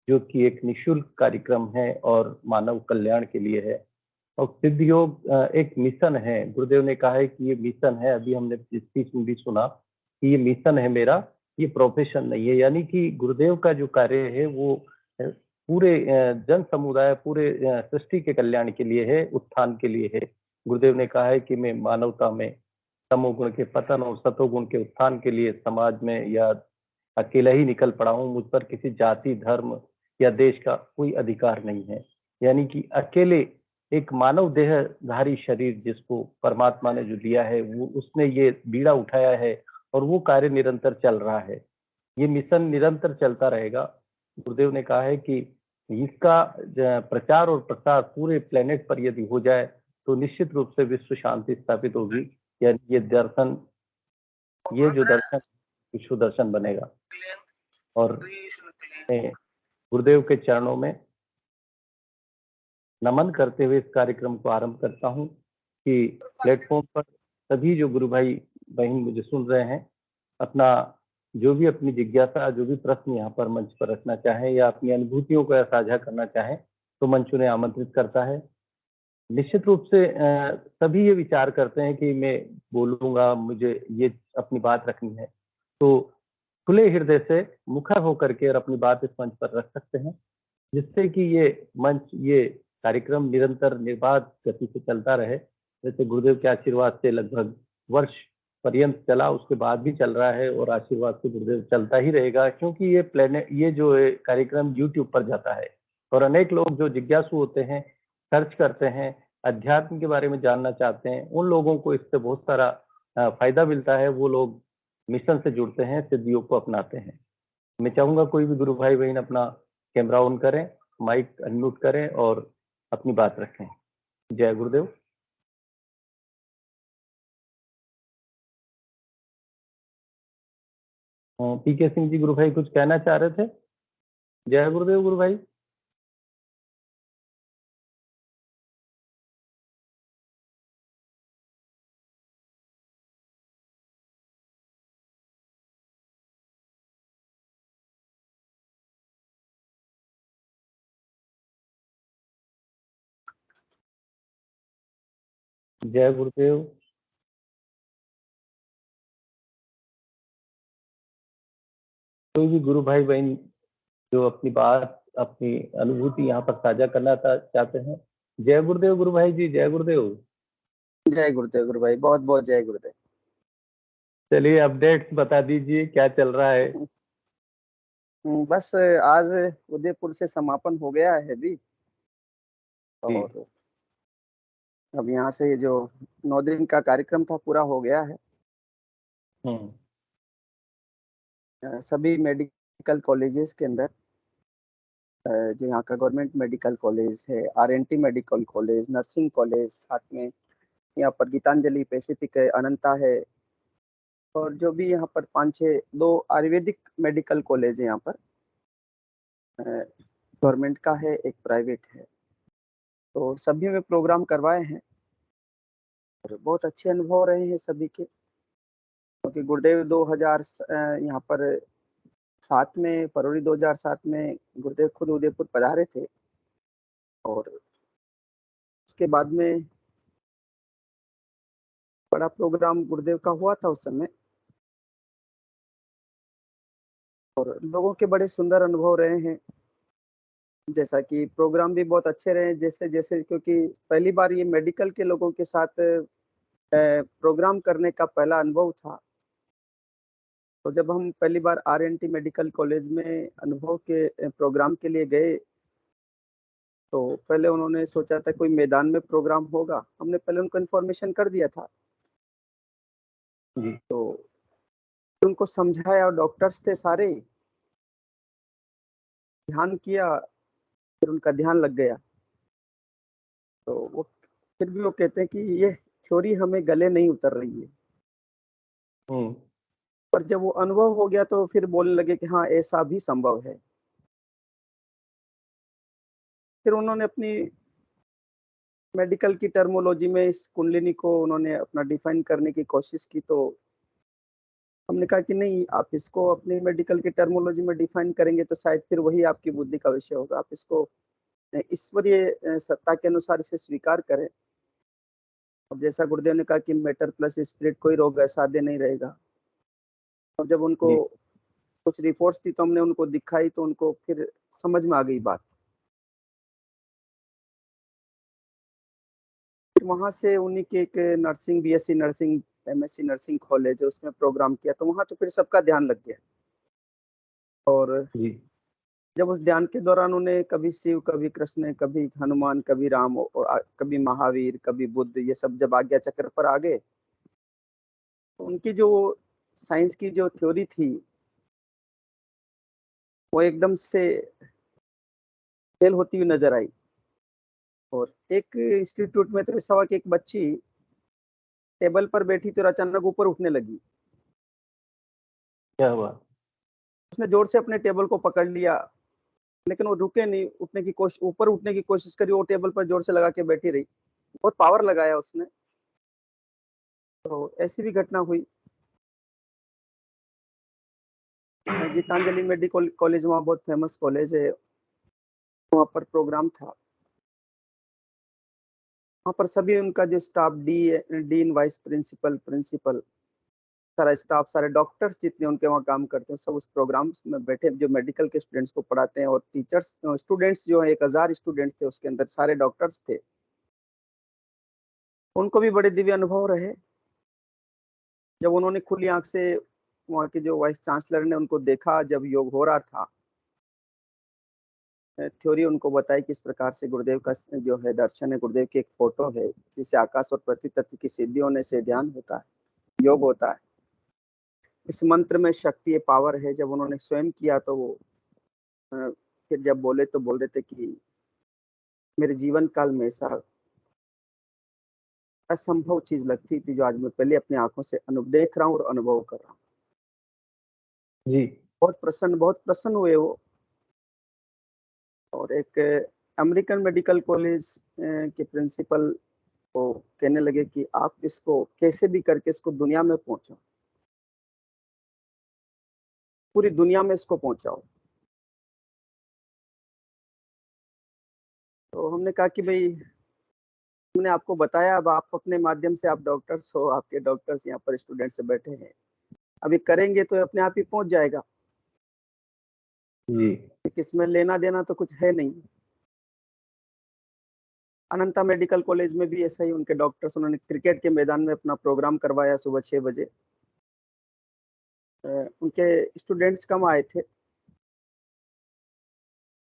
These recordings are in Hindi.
जो कि एक निःशुल्क कार्यक्रम है और मानव कल्याण के लिए है। और सिद्ध योग एक मिशन है। गुरुदेव ने कहा है कि ये मिशन है। अभी हमने स्पीच में भी सुना कि ये मिशन है मेरा, ये प्रोफेशन नहीं है। यानी कि गुरुदेव का जो कार्य है वो पूरे जन समुदाय, पूरे सृष्टि के कल्याण के लिए है, उत्थान के लिए है। गुरुदेव ने कहा है कि मैं मानवता में तमोगुण के पतन और सतोगुण के उत्थान के लिए समाज में या अकेला ही निकल पड़ा हूँ। मुझ पर किसी जाति, धर्म या देश का कोई अधिकार नहीं है। यानी कि अकेले एक मानव देहधारी शरीर जिसको परमात्मा ने जो दिया है, वो उसने ये बीड़ा उठाया है और वो कार्य निरंतर चल रहा है। ये मिशन निरंतर चलता रहेगा। गुरुदेव ने कहा है कि इसका प्रचार और प्रसार पूरे प्लेनेट पर यदि हो जाए तो निश्चित रूप से विश्व शांति स्थापित होगी। यानी ये जो दर्शन विश्व दर्शन बनेगा। और मैं गुरुदेव के चरणों में नमन करते हुए इस कार्यक्रम को आरंभ करता हूं कि प्लेटफॉर्म पर सभी जो गुरु भाई बहन मुझे सुन रहे हैं, अपना जो भी अपनी जिज्ञासा, जो भी प्रश्न यहाँ पर मंच पर रखना चाहें या अपनी अनुभूतियों को साझा करना चाहें तो मंच उन्हें आमंत्रित करता है। निश्चित रूप से सभी ये विचार करते हैं कि मैं बोलूंगा, मुझे ये अपनी बात रखनी है, तो खुले हृदय से मुखर होकर के और अपनी बात इस मंच पर रख सकते हैं, जिससे कि ये मंच, ये कार्यक्रम निरंतर निर्बाध गति से चलता रहे। जैसे गुरुदेव के आशीर्वाद से लगभग वर्ष पर्यंत चला, उसके बाद भी चल रहा है और आशीर्वाद से गुरुदेव चलता ही रहेगा, क्योंकि ये जो कार्यक्रम यूट्यूब पर जाता है और अनेक लोग जो जिज्ञासु होते हैं, सर्च करते हैं, अध्यात्म के बारे में जानना चाहते हैं, उन लोगों को इससे बहुत सारा फायदा मिलता है। वो लोग मिशन से जुड़ते हैं, सिद्धियों को अपनाते हैं। मैं चाहूंगा कोई भी गुरु भाई बहन अपना कैमरा ऑन करें, माइक अनम्यूट करें और अपनी बात रखें। जय गुरुदेव। पीके सिंह जी गुरु भाई कुछ कहना चाह रहे थे? जय गुरुदेव गुरु भाई। जय गुरुदेव। कोई भी गुरु भाई बहन जो अपनी बात, अपनी अनुभूति यहाँ पर साझा करना चाहते हैं? जय गुरुदेव गुरु भाई जी। जय गुरुदेव। जय गुरुदेव गुरु भाई, बहुत बहुत जय गुरुदेव। चलिए अपडेट्स बता दीजिए, क्या चल रहा है? बस आज उदयपुर से समापन हो गया है अभी, और अब यहाँ से जो 9 दिन का कार्यक्रम था पूरा हो गया है। सभी मेडिकल कॉलेजेस के अंदर, जो यहाँ का गवर्नमेंट मेडिकल कॉलेज है, RNT medical college, nursing college, साथ में यहाँ पर गीतांजलि पैसिफिक है, अनंता है, और जो भी यहाँ पर 5-6 2 आयुर्वेदिक मेडिकल कॉलेज है यहाँ पर, गवर्नमेंट का है, एक प्राइवेट है, तो सभी में प्रोग्राम करवाए हैं और बहुत अच्छे अनुभव रहे हैं सभी के। क्योंकि गुरुदेव 2000 यहाँ पर 7 में, फरवरी 2007 में गुरुदेव खुद उदयपुर पधारे थे, और उसके बाद में बड़ा प्रोग्राम गुरुदेव का हुआ था उस समय, और लोगों के बड़े सुंदर अनुभव रहे हैं। जैसा कि प्रोग्राम भी बहुत अच्छे रहे, जैसे जैसे क्योंकि पहली बार ये मेडिकल के लोगों के साथ प्रोग्राम करने का पहला अनुभव था। तो जब हम पहली बार आरएनटी मेडिकल कॉलेज में अनुभव के प्रोग्राम के लिए गए, तो पहले उन्होंने सोचा था कोई मैदान में प्रोग्राम होगा, हमने पहले उनको इन्फॉर्मेशन कर दिया था तो उनको समझाया, और डॉक्टर्स थे सारे, ध्यान किया, फिर उनका ध्यान लग गया। तो वो फिर भी वो कहते हैं कि ये थ्योरी हमें गले नहीं उतर रही है, पर जब वो अनुभव हो गया तो फिर बोलने लगे कि हाँ ऐसा भी संभव है। फिर उन्होंने अपनी मेडिकल की टर्मोलॉजी में इस कुंडलिनी को उन्होंने अपना डिफाइन करने की कोशिश की, तो हमने कहा कि नहीं, आप इसको अपनी मेडिकल की टर्मोलॉजी में डिफाइन करेंगे तो शायद फिर वही आपकी बुद्धि का विषय होगा। आप इसको ईश्वरीय सत्ता के अनुसार इसे स्वीकार करें। अब जैसा गुरुदेव ने कहा कि मैटर प्लस स्पिरिट, कोई रोग असाध्य नहीं रहेगा। और जब उनको जी कुछ रिपोर्ट्स थी तो हमने उनको दिखाई तो उनको फिर समझ में आ गई बात। फिर वहाँ से उन्हीं के एक nursing, BSc nursing, MSc nursing college है, उसमें प्रोग्राम किया तो वहाँ तो फिर सबका ध्यान लग गया। और जी जब उस ध्यान के दौरान उन्हें कभी शिव, कभी कृष्ण, कभी हनुमान, कभी राम और कभी महावीर, कभी बुद्ध, ये सब जब आज्ञा चक्र पर आ गए तो उनकी जो साइंस की जो थ्योरी थी वो एकदम से फेल होती हुई नजर आई। और एक इंस्टीट्यूट में तो ऐसा हुआ कि एक बच्ची टेबल पर बैठी थी और अचानक ऊपर उठने लगी। क्या हुआ? उसने जोर से अपने टेबल को पकड़ लिया, लेकिन वो रुके नहीं, उठने की कोशिश, ऊपर उठने की कोशिश करी, वो टेबल पर जोर से लगा के बैठी रही। बहुत पावर लगाया उसने। तो ऐसी भी घटना हुई। गीतांजलि मेडिकल कॉलेज वहाँ बहुत फेमस कॉलेज है, वहाँ पर प्रोग्राम था। वहाँ पर सभी उनका जो staff, dean, vice principal, principal, सारा स्टाफ, सारे डॉक्टर्स जितने उनके वहाँ काम करते हैं, सब उस प्रोग्राम में बैठे, जो मेडिकल के स्टूडेंट्स को पढ़ाते हैं। और टीचर्स, स्टूडेंट्स जो है 1000 स्टूडेंट्स थे, उसके अंदर सारे डॉक्टर्स थे। उनको भी बड़े दिव्य अनुभव रहे जब उन्होंने खुली आंख से, वहाँ के जो वाइस चांसलर ने उनको देखा जब योग हो रहा था, थ्योरी उनको बताई किस प्रकार से गुरुदेव का जो है दर्शन है, गुरुदेव की एक फोटो है जिसे आकाश और पृथ्वी तत्व की सिद्धि होने से ध्यान होता है, योग होता है। इस मंत्र में शक्ति है, पावर है। जब उन्होंने स्वयं किया तो वो फिर जब बोले तो बोल रहे थे कि मेरे जीवन काल में ऐसा असंभव चीज लगती थी जो आज मैं पहले अपनी आंखों से देख रहा हूँ और अनुभव कर रहा हूँ। जी बहुत प्रसन्न हुए वो। और एक अमेरिकन मेडिकल कॉलेज के प्रिंसिपल को कहने लगे कि आप इसको कैसे भी करके इसको दुनिया में पहुंचाओ, पूरी दुनिया में इसको पहुंचाओ। तो हमने कहा कि भाई, हमने आपको बताया, अब आप अपने माध्यम से, आप डॉक्टर्स हो, आपके डॉक्टर्स यहाँ पर स्टूडेंट से बैठे हैं, अभी करेंगे तो अपने आप ही पहुंच जाएगा, जी इसमें लेना देना तो कुछ है नहीं। अनंता मेडिकल कॉलेज में भी ऐसा ही, उनके डॉक्टर्स, उन्होंने क्रिकेट के मैदान में अपना प्रोग्राम करवाया सुबह 6 बजे। उनके स्टूडेंट्स कम आए थे,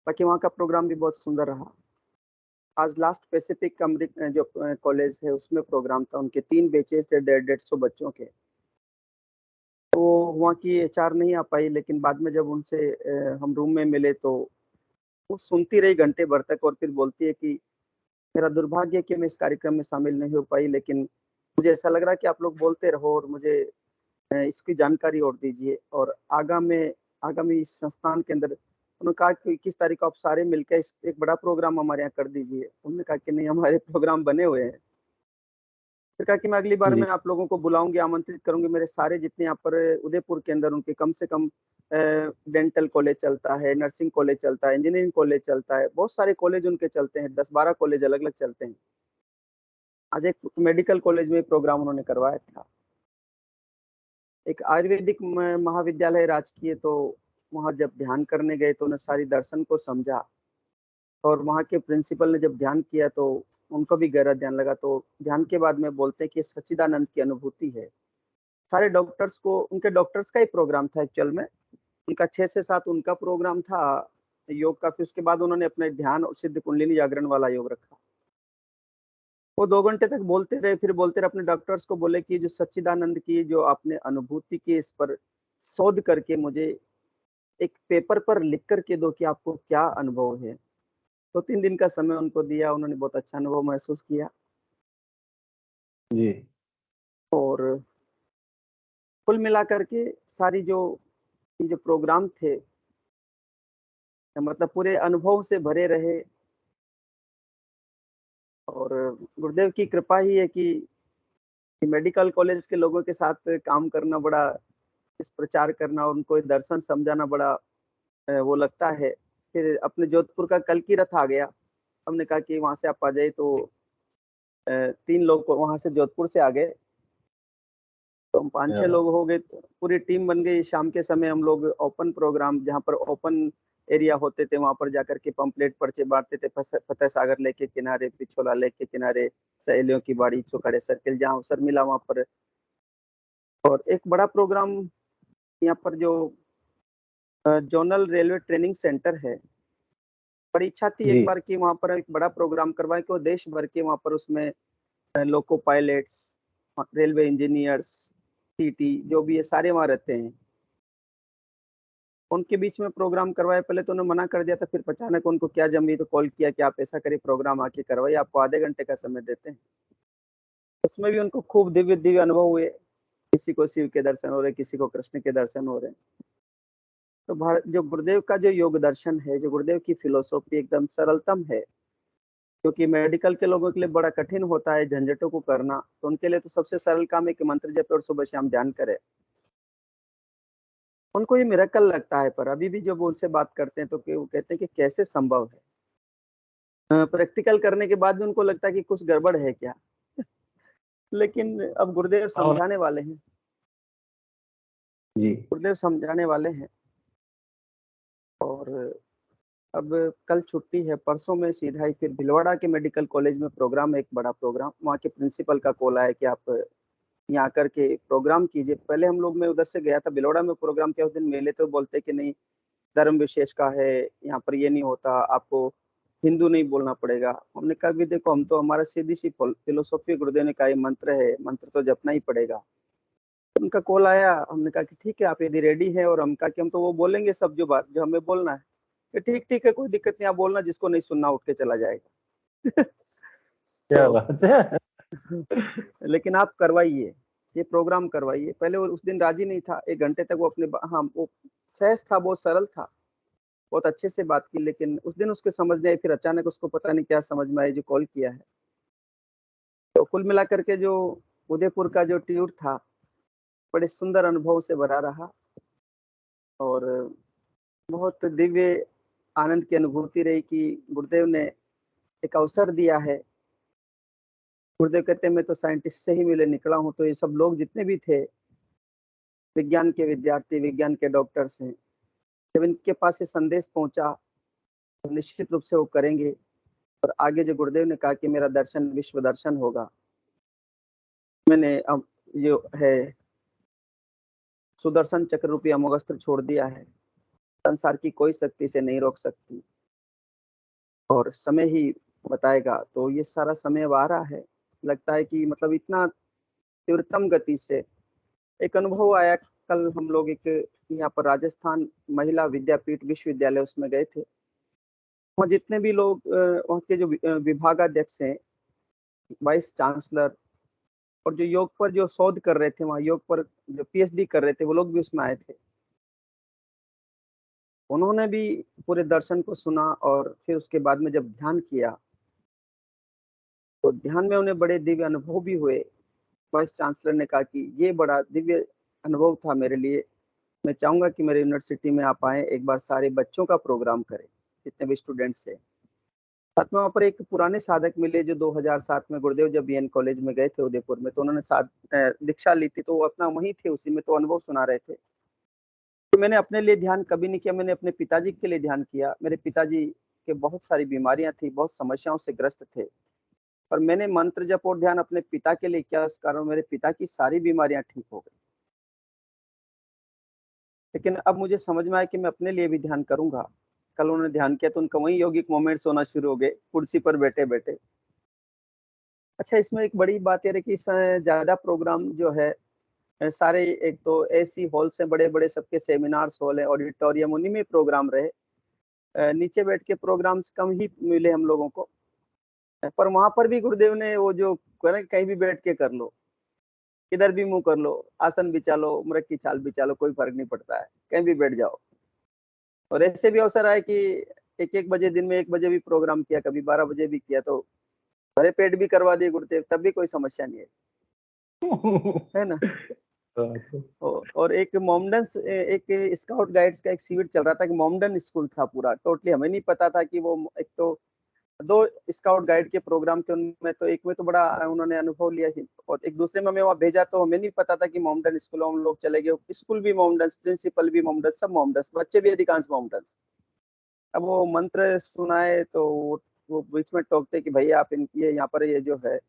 बाकी वहाँ का प्रोग्राम भी बहुत सुंदर रहा। आज लास्ट पैसिफिक जो कॉलेज है उसमें प्रोग्राम था, उनके 3 बैचेस थे 150 बच्चों के। तो वहाँ की एचआर नहीं आ पाई, लेकिन बाद में जब उनसे हम रूम में मिले तो वो सुनती रही घंटे भर तक, और फिर बोलती है कि मेरा दुर्भाग्य है कि मैं इस कार्यक्रम में शामिल नहीं हो पाई, लेकिन मुझे ऐसा लग रहा है कि आप लोग बोलते रहो और मुझे इसकी जानकारी और दीजिए। और आगामी इस संस्थान के अंदर उन्होंने कहा कि 21 तारीख को आप सारे मिलकर एक बड़ा प्रोग्राम हमारे यहाँ कर दीजिए। हमने कहा कि नहीं, हमारे प्रोग्राम बने हुए हैं। फिर कहा कि मैं अगली बार जी मैं आप लोगों को बुलाऊंगी, आमंत्रित करूंगी। मेरे सारे जितने यहाँ पर उदयपुर के अंदर उनके कम से कम डेंटल कॉलेज चलता है, नर्सिंग कॉलेज चलता है, इंजीनियरिंग कॉलेज चलता है, बहुत सारे कॉलेज उनके चलते हैं, 10-12 कॉलेज अलग अलग चलते हैं। आज एक मेडिकल कॉलेज में प्रोग्राम उन्होंने करवाया था। एक आयुर्वेदिक महाविद्यालय राजकीय, तो वहाँ जब ध्यान करने गए तो उन्हें सारी दर्शन को समझा। और वहाँ के प्रिंसिपल ने जब ध्यान किया तो उनको भी गहरा ध्यान लगा। तो ध्यान के बाद में बोलते हैं कि सच्चिदानंद की अनुभूति है। सारे डॉक्टर्स को, उनके डॉक्टर्स का ही प्रोग्राम था एक्चुअल में, उनका 6 से 7 उनका प्रोग्राम था योग का। फिर उसके बाद उन्होंने अपने ध्यान और सिद्ध कुंडलिनी जागरण वाला योग रखा। वो 2 घंटे तक बोलते रहे, फिर बोलते रहे, अपने डॉक्टर्स को बोले कि जो सच्चिदानंद की जो आपने अनुभूति की, इस पर शोध करके मुझे एक पेपर पर लिख करके दो कि आपको क्या अनुभव है। तो 3 दिन का समय उनको दिया, उन्होंने बहुत अच्छा अनुभव महसूस किया। जी और कुल मिलाकर के सारी जो ये जो प्रोग्राम थे, मतलब पूरे अनुभव से भरे रहे। और गुरुदेव की कृपा ही है कि मेडिकल कॉलेज के लोगों के साथ काम करना बड़ा इस प्रचार करना और उनको ये दर्शन समझाना बड़ा वो लगता है। फिर अपने जोधपुर का कल की रथ आ गया, हमने कहा कि वहाँ से आप आ जाइए, तो 3 लोग वहाँ से जोधपुर से आ गए, तो हम 5-6 लोग हो गए, तो पूरी टीम बन गई। शाम के समय हम लोग ओपन प्रोग्राम, जहाँ पर ओपन एरिया होते थे, वहाँ पर जाकर के पंपलेट पर्चे बाँटते थे, फतेह सागर लेक के किनारे, पिछोला लेक के किनारे, सहेलियों की बाड़ी, चौखाड़े सर्किल, जहाँ अवसर मिला वहाँ पर। और एक बड़ा प्रोग्राम यहाँ पर जो जोनल रेलवे ट्रेनिंग सेंटर है, बड़ी इच्छा थी जी। एक बार कि वहाँ पर एक बड़ा प्रोग्राम करवाएँ कि वो देश भर के वहाँ पर उसमें लोको पायलट्स, रेलवे इंजीनियर्स, टीटी जो भी है सारे वहाँ रहते हैं। उनके बीच में प्रोग्राम करवाए, पहले तो उन्होंने मना कर दिया था, फिर अचानक उनको क्या जमी तो कॉल किया कि आप ऐसा करिए, प्रोग्राम आके करवाइए, आपको आधे घंटे का समय देते हैं। उसमें भी उनको खूब दिव्य-दिव्य अनुभव हुए, किसी को शिव के दर्शन हो रहे, किसी को कृष्ण के दर्शन हो रहे हैं। तो जो गुरुदेव का जो योग दर्शन है, जो गुरुदेव की फिलॉसफी एकदम सरलतम है, क्योंकि मेडिकल के लोगों के लिए बड़ा कठिन होता है झंझटों को करना, तो उनके लिए तो सबसे सरल काम है कि मंत्र जपे और सुबह शाम ध्यान करें। उनको ये मिरेकल लगता है, पर अभी भी जब वो उनसे बात करते हैं तो वो कहते हैं कि कैसे संभव है? प्रैक्टिकल करने के बाद भी उनको लगता है कि कुछ गड़बड़ है क्या? लेकिन अब गुरुदेव हाँ, समझाने वाले हैं, जी। गुरुदेव समझाने वाले हैं। और अब कल छुट्टी है, परसों में सीधा ही फिर भीलवाड़ा के मेडिकल कॉलेज में प्रोग्राम है, एक बड़ा प्रोग्राम। वहाँ के प्रिंसिपल का कॉल आया कि आप यहाँ आकर के प्रोग्राम कीजिए। पहले हम लोग, मैं उधर से गया था, भीलवाड़ा में प्रोग्राम किया, उस दिन मेले, तो बोलते कि नहीं, धर्म विशेष का है, यहाँ पर ये नहीं होता, आपको हिंदू नहीं बोलना पड़ेगा। हमने कहा भी देखो, हम तो, हमारा सीधी सी फिलोसॉफी, गुरुदेव ने कहा ये मंत्र है, मंत्र तो जपना ही पड़ेगा। तो उनका कॉल आया, हमने कहा कि ठीक है, आप यदि रेडी है, और हम कहा कि हम तो वो बोलेंगे सब जो बात जो हमें बोलना है। कि ठीक ठीक है, कोई दिक्कत नहीं, आप बोलना, जिसको नहीं सुनना उठ के चला जाएगा। क्या तो बात है। लेकिन आप करवाइए, ये प्रोग्राम करवाइए। पहले वो उस दिन राजी नहीं था, 1 घंटे तक वो अपने हाँ, वो सहज था, बहुत सरल था, बहुत अच्छे से बात की, लेकिन उस दिन उसके समझ नहीं आई, फिर अचानक उसको पता नहीं क्या समझ में आई, जो कॉल किया है। तो कुल मिलाकर के जो उदयपुर का जो टूर था, बड़े सुंदर अनुभव से भरा रहा, और बहुत दिव्य आनंद की अनुभूति रही कि गुरुदेव ने एक अवसर दिया है। गुरुदेव कहते हैं मैं तो साइंटिस्ट से ही मिले निकला हूँ, तो ये सब लोग जितने भी थे, विज्ञान के विद्यार्थी, विज्ञान के डॉक्टर्स हैं, जब इनके पास ये संदेश पहुंचा, तो निश्चित रूप से वो करेंगे। और आगे जो गुरुदेव ने कहा कि मेरा दर्शन विश्व दर्शन होगा, मैंने अब जो है सुदर्शन चक्र रूपी अमोघस्त्र छोड़ दिया है, संसार की कोई शक्ति से नहीं रोक सकती, और समय ही बताएगा। तो ये सारा समय अब आ रहा है, लगता है कि मतलब इतना तीव्रतम गति से एक अनुभव आया। कल हम लोग एक यहाँ पर राजस्थान महिला विद्यापीठ विश्वविद्यालय उसमें गए थे। वहाँ जितने भी लोग वहाँ के जो विभागाध्यक्ष हैं, वाइस चांसलर, और जो योग पर जो शोध कर रहे थे, वहाँ योग पर जो पीएचडी कर रहे थे, वो लोग भी उसमें आए थे। उन्होंने भी पूरे दर्शन को सुना, और फिर उसके बाद में जब ध्यान किया, तो ध्यान में उन्हें बड़े दिव्य अनुभव भी हुए। वाइस चांसलर ने कहा कि ये बड़ा दिव्य अनुभव था मेरे लिए, मैं चाहूंगा कि मेरे यूनिवर्सिटी में आप आए, एक बार सारे बच्चों का प्रोग्राम करें, जितने भी स्टूडेंट्स हैं। साथ में वहाँ पर एक पुराने साधक मिले, जो 2007 में गुरुदेव जब बीएन कॉलेज में गए थे उदयपुर में, तो उन्होंने दीक्षा ली थी, तो वो अपना वहीं थे, उसी में तो अनुभव सुना रहे थे। तो मैंने अपने लिए ध्यान कभी नहीं किया, मैंने अपने पिताजी के लिए ध्यान किया। मेरे पिताजी के बहुत सारी बीमारियां थी, बहुत समस्याओं से ग्रस्त थे, पर मैंने मंत्र जप और ध्यान अपने पिता के लिए किया, उस कारण मेरे पिता की सारी बीमारियां ठीक हो गई। लेकिन अब मुझे समझ में आया कि मैं अपने लिए भी ध्यान करूंगा। कल उन्होंने ध्यान किया, तो उनका वही यौगिक मोमेंट्स होना शुरू हो गए, कुर्सी पर बैठे बैठे। अच्छा, इसमें एक बड़ी बात यह है कि ज्यादा प्रोग्राम जो है, सारे एक तो एसी हॉल से, बड़े बड़े सबके सेमिनार्स हॉल है, ऑडिटोरियम, उन्हीं में प्रोग्राम रहे। नीचे बैठ के प्रोग्राम्स कम ही मिले हम लोगों को। पर वहां पर भी गुरुदेव ने वो जो कहीं भी बैठ के कर लो, किधर भी मुंह कर लो, आसन बिछा लो, मृग की छाल बिछा लो, कोई फर्क नहीं पड़ता है, कहीं भी बैठ जाओ। और ऐसे भी अवसर आए कि 1-1 बजे, दिन में 1 बजे भी प्रोग्राम किया, कभी 12 बजे भी किया, तो भरे पेट भी करवा दिए गुरुदेव, तब भी कोई समस्या नहीं है, है ना। और एक मोमडन्स एक स्काउट गाइड्स का एक शिविर चल रहा था कि मोमडन स्कूल था पूरा, टोटली हमें नहीं पता था कि वो एक तो दो स्काउट गाइड के प्रोग्राम थे उनमें, तो एक में तो बड़ा उन्होंने अनुभव लिया ही, और एक दूसरे में हमें वहाँ भेजा तो हमें नहीं पता था कि मोमडन स्कूल हम लोग चले गए, स्कूल भी मोमडन, प्रिंसिपल भी मोमडन, सब मोमडन, बच्चे भी अधिकांश मोमडन। अब वो मंत्र सुनाए तो वो बीच में टोकते कि भैया आप ये यहाँ पर ये जो है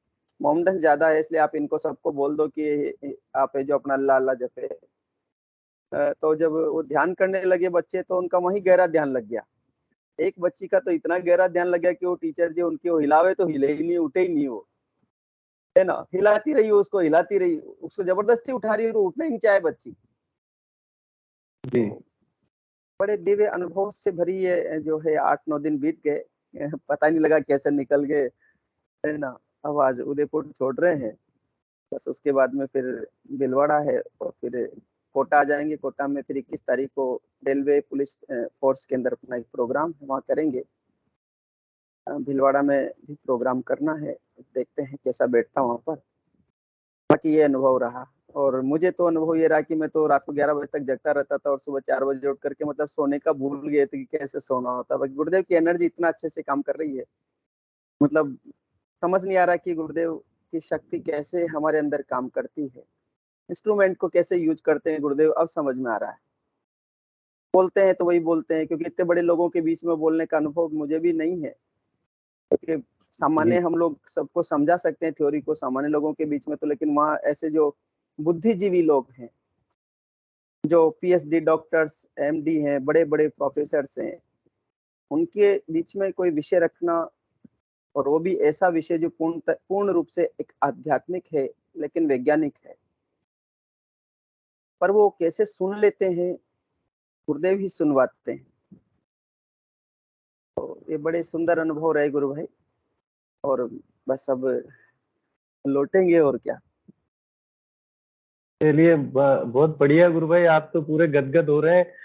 मोमडन ज्यादा है, इसलिए आप इनको सबको बोल दो कि आप जो अपना अल्लाह अल्लाह जपे। तो जब वो ध्यान करने लगे बच्चे तो उनका वही गहरा ध्यान लग गया। एक बच्ची का तो इतना गहरा ध्यान लग गया कि वो टीचर जो उनकी वो हिलावे तो हिले ही नहीं, उठे ही नहीं, वो है ना, हिलाती रही उसको, हिलाती रही उसको, जबरदस्ती उठा रही, वो उठना ही नहीं चाहे बच्ची। जी। तो बड़े दिव्य अनुभव से भरी ये जो है 8-9 दिन बीत गए, पता नहीं लगा कैसे निकल गए, है ना। अब आज उदयपुर छोड़ रहे हैं, बस उसके बाद में फिर भीलवाड़ा है और फिर कोटा आ जाएंगे। कोटा में फिर 21 तारीख को रेलवे पुलिस फोर्स के अंदर अपना एक प्रोग्राम है, वहाँ करेंगे। भीलवाड़ा में भी प्रोग्राम करना है, देखते हैं कैसा बैठता वहाँ पर। बाकी ये अनुभव रहा, और मुझे तो अनुभव ये रहा कि मैं तो रात को 11 बजे तक जगता रहता था और सुबह 4 बजे उठ करके मतलब सोने का भूल गए थे कि कैसे सोना होता है। बाकी गुरुदेव की एनर्जी इतना अच्छे से काम कर रही है, मतलब समझ नहीं आ रहा कि गुरुदेव की शक्ति कैसे हमारे अंदर काम करती है, इंस्ट्रूमेंट को कैसे यूज करते हैं गुरुदेव, अब समझ में आ रहा है। बोलते हैं तो वही बोलते हैं, क्योंकि इतने बड़े लोगों के बीच में बोलने का अनुभव मुझे भी नहीं है, क्योंकि सामान्य जी। हम लोग सबको समझा सकते हैं थ्योरी को सामान्य लोगों के बीच में, तो लेकिन वहाँ ऐसे जो बुद्धिजीवी लोग हैं, जो पीएचडी डॉक्टर्स, एमडी हैं, बड़े बड़े प्रोफेसर्स हैं, उनके बीच में कोई विषय रखना, और वो भी ऐसा विषय जो पूर्ण रूप से एक आध्यात्मिक है लेकिन वैज्ञानिक है, पर वो कैसे सुन लेते हैं, गुरुदेव ही सुनवाते हैं। तो ये बड़े सुंदर अनुभव रहे गुरु भाई, और बस अब लौटेंगे और क्या। चलिए, बहुत बढ़िया गुरु भाई, आप तो पूरे गदगद हो रहे हैं।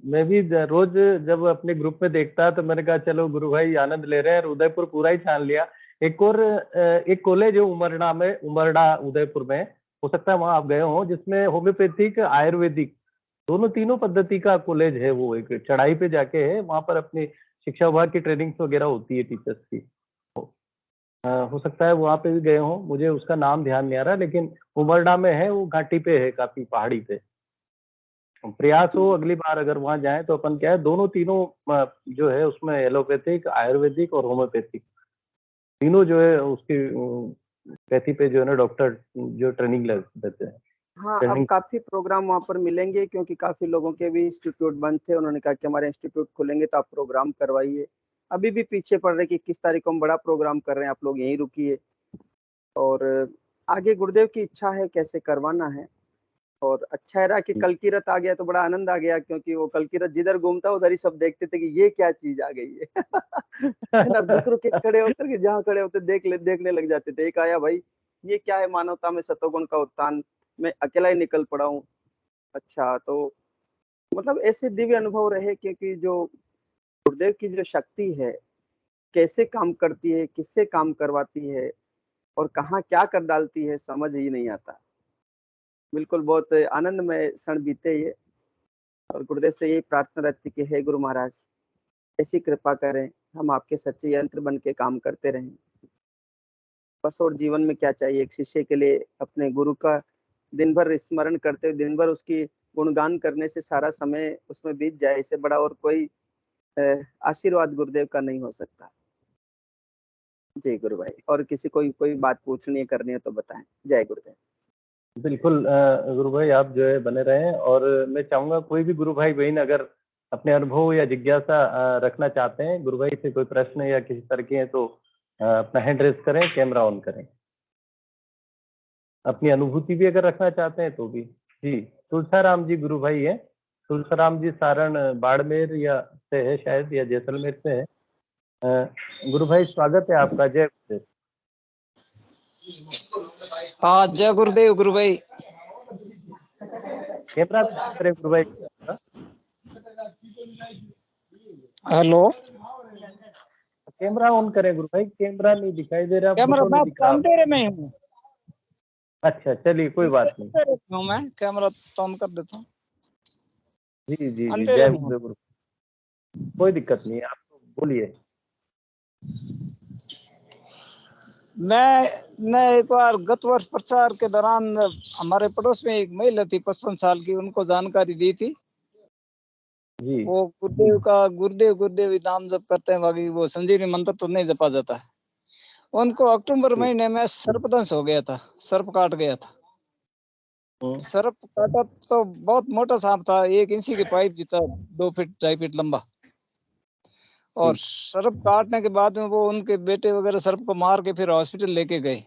मैं भी रोज जब अपने ग्रुप में देखता तो मैंने कहा चलो गुरु भाई आनंद ले रहे हैं, और उदयपुर पूरा ही छान लिया। एक और एक कॉलेज है उमरना में, उमरडा उदयपुर में, हो सकता है वहां आप गए हो, जिसमें होम्योपैथिक आयुर्वेदिक दोनों तीनों पद्धति का कॉलेज है। वो एक चढ़ाई पे जाके है, वहां पर अपनी शिक्षा विभाग की ट्रेनिंग्स वगैरह होती है टीचर्स की। हो सकता है वहां पे भी गए हो, मुझे उसका नाम ध्यान नहीं आ रहा, लेकिन उमरडा में है, वो घाटी पे है, काफी पहाड़ी पे। प्रयास हो अगली बार अगर वहां जाए तो अपन क्या है, दोनों तीनों जो है उसमें एलोपैथिक, आयुर्वेदिक और होम्योपैथिक तीनों जो है उसकी पैथी पे जो है ना डॉक्टर जो ट्रेनिंग देते हैं, हाँ, अब ट्रेनिंग। काफी प्रोग्राम वहाँ पर मिलेंगे, क्योंकि काफी लोगों के भी इंस्टीट्यूट बंद थे, उन्होंने कहा कि हमारे इंस्टीट्यूट खुलेंगे तो आप प्रोग्राम करवाइए। अभी भी पीछे पड़ रहे कि 21 तारीख को हम बड़ा प्रोग्राम कर रहे हैं, आप लोग यहीं रुकिए, और आगे गुरुदेव की इच्छा है कैसे करवाना है। और अच्छा है रहा कि कल की रथ आ गया तो बड़ा आनंद आ गया, क्योंकि वो कल की रथ जिधर घूमता उधर ही सब देखते थे कि ये क्या चीज आ गई है। है ना, रुक रुक के खड़े होकर के जहाँ खड़े होते देखने लग जाते थे। एक आया भाई, ये क्या है, मानवता में सतोगुण का उत्थान, मैं अकेला ही निकल पड़ा हूँ। अच्छा, तो मतलब ऐसे दिव्य अनुभव रहे, क्योंकि जो गुरुदेव की जो शक्ति है कैसे काम करती है, किससे काम करवाती है, और कहाँ क्या कर डालती है, समझ ही नहीं आता। बिल्कुल बहुत आनंदमय क्षण बीते ये, और गुरुदेव से यही प्रार्थना रहती कि हे गुरु महाराज, ऐसी कृपा करें, हम आपके सच्चे यंत्र बन के काम करते रहें बस। और जीवन में क्या चाहिए एक शिष्य के लिए, अपने गुरु का दिन भर स्मरण करते हुए दिन भर उसकी गुणगान करने से सारा समय उसमें बीत जाए, इससे बड़ा और कोई आशीर्वाद गुरुदेव का नहीं हो सकता। जय गुरु भाई, और किसी को कोई बात पूछनी है, करनी है तो बताएं। जय गुरुदेव। बिल्कुल गुरु भाई आप जो है बने रहें, और मैं चाहूंगा कोई भी गुरु भाई बहन अगर अपने अनुभव या जिज्ञासा रखना चाहते हैं गुरु भाई से, कोई प्रश्न या किसी तरह के हैं, तो अपना हैंड रेज करें, कैमरा ऑन करें। अपनी अनुभूति भी अगर रखना चाहते हैं तो भी। जी, तुलसाराम जी गुरु भाई है, तुलसाराम जी सारण बाड़मेर या से है शायद, या जैसलमेर से है। गुरु भाई स्वागत है आपका, जय गुरुदेव। हाँ, जय गुरुदेव गुरु भाई। कैमरा भी करें गुरु भाई। हेलो, कैमरा ऑन करें गुरु भाई, कैमरा नहीं दिखाई दे रहा, क्या मेरा फोटो नहीं बात दिख रहा। अंधेरे में हूँ? अच्छा, चलिए कोई बात नहीं। अंधेरे में हूँ मैं, कैमरा तो ऑन कर देता हूँ। जी, जी, जी, अंधेरे जय में हूँ। गुरुदेव गुरु। कोई दिक्कत नहीं है, आप तो बोलिए। मैं एक बार गत वर्ष प्रचार के दौरान हमारे पड़ोस में एक महिला थी 55 साल की, उनको जानकारी दी थी। जी, वो गुरुदेव का गुरुदेव ही नाम जप करते हैं, बाकी वो संजीवनी मंत्र तो नहीं जपा जाता है। उनको अक्टूबर जी। महीने में सर्पदंश हो गया था, सर्प काट गया था। हुँ, सर्प काटा तो बहुत मोटा सांप था, 1 इंची की पाइप जितना, 2 फीट 2.5 फीट लंबा। और जी, सर्प काटने के बाद में वो उनके बेटे वगैरह सर्प को मार के फिर हॉस्पिटल लेके गए।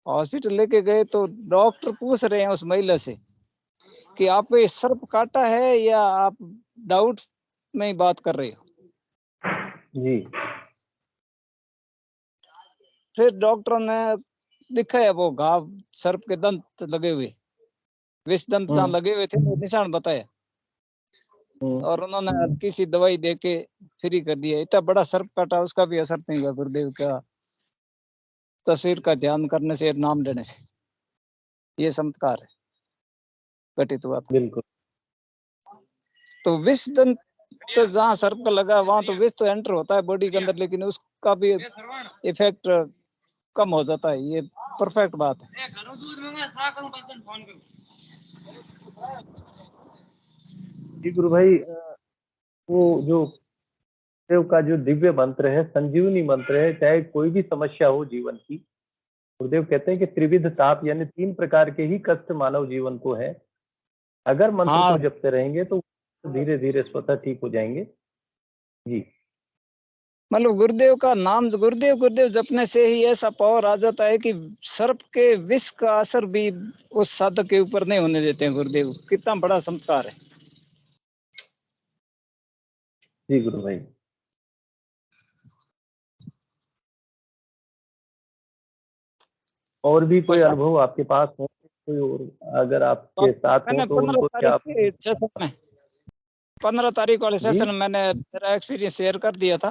हॉस्पिटल लेके गए तो डॉक्टर पूछ रहे हैं उस महिला से कि आपको ये सर्प काटा है या आप डाउट में ही बात कर रहे हो। जी, फिर डॉक्टरों ने दिखाया वो घाव, सर्प के दंत लगे हुए, विष दंत जहाँ हुँ, लगे हुए थे वो निशान बताया। हुँ। और उन्होंने हल्की सी दवाई देके फ्री कर दिया। इतना बड़ा सर्प काटा, उसका भी असर नहीं हुआ गुरुदेव का तस्वीर का ध्यान करने से, नाम लेने से। ये चमत्कार है घटित हुआ था। बिल्कुल, तो विष दंत तो जहाँ सर्प का लगा वहां तो विष तो एंटर होता है बॉडी के अंदर, लेकिन उसका भी इफेक्ट कम हो जाता है। ये परफेक्ट बात है। जी गुरु भाई, वो जो गुरुदेव का जो दिव्य मंत्र है, संजीवनी मंत्र है, चाहे कोई भी समस्या हो जीवन की, गुरुदेव कहते हैं कि त्रिविध ताप यानी 3 प्रकार के ही कष्ट मानव जीवन को है। अगर मंत्र हाँ, को जपते रहेंगे तो धीरे-धीरे स्वतः ठीक हो जाएँगे। जी, मतलब गुरुदेव का नाम गुरुदेव गुरुदेव जपने से ही ऐसा पावर आ जाता है कि सर्प के विष का असर भी उस साधक के ऊपर नहीं होने देते हैं गुरुदेव। कितना बड़ा चमत्कार है। जी गुरु भाई। और भी कोई बस अनुभव आपके पास हो, कोई और अगर आपके साथ हो मैंने तो 15 उनको क्या तारीख आप के सेशन में 15 तारीख वाले जी? सेशन में मैंने मेरा एक्सपीरियंस शेयर कर दिया था।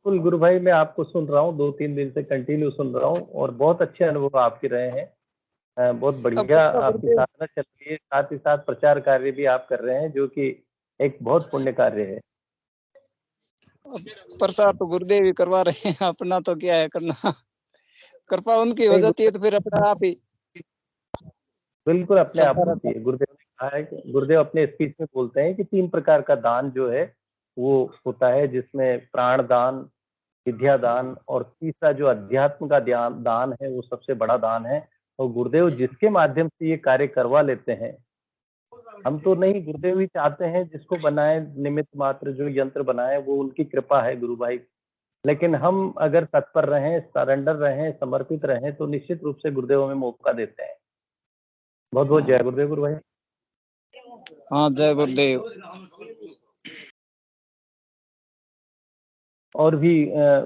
बिल्कुल गुरु भाई, मैं आपको सुन रहा हूँ, 2-3 दिन से कंटिन्यू सुन रहा हूँ और बहुत अच्छे अनुभव आपके रहे हैं। बहुत अब बढ़िया कृपा आपकी गुरुदेव, साधना चल रही है, साथ ही साथ प्रचार कार्य भी आप कर रहे हैं, जो कि एक बहुत पुण्य कार्य है। अब प्रसार तो गुरुदेव ही करवा रहे हैं, अपना तो क्या है करना। कृपा उनकी हो नहीं जाती है गुरु तो फिर अपने आप ही बिल्कुल अपने आप चलता होती रहता है। गुरुदेव ने कहा है कि गुरुदेव अपने स्पीच में बोलते हैं कि 3 प्रकार का दान जो है, वो होता है जिसमें प्राण दान, विद्या दान और तीसरा जो अध्यात्म का दान है, वो सबसे बड़ा दान है। और गुरुदेव जिसके माध्यम से ये कार्य करवा लेते हैं, हम तो नहीं, गुरुदेव ही चाहते हैं जिसको बनाए निमित्त मात्र, जो यंत्र बनाए वो उनकी कृपा है गुरु भाई। लेकिन हम अगर तत्पर रहें, सरेंडर रहें, समर्पित रहें तो निश्चित रूप से गुरुदेव हमें मौका देते हैं। बहुत बहुत जय गुरुदेव गुरु भाई। है। हाँ, जय गुरुदेव। और भी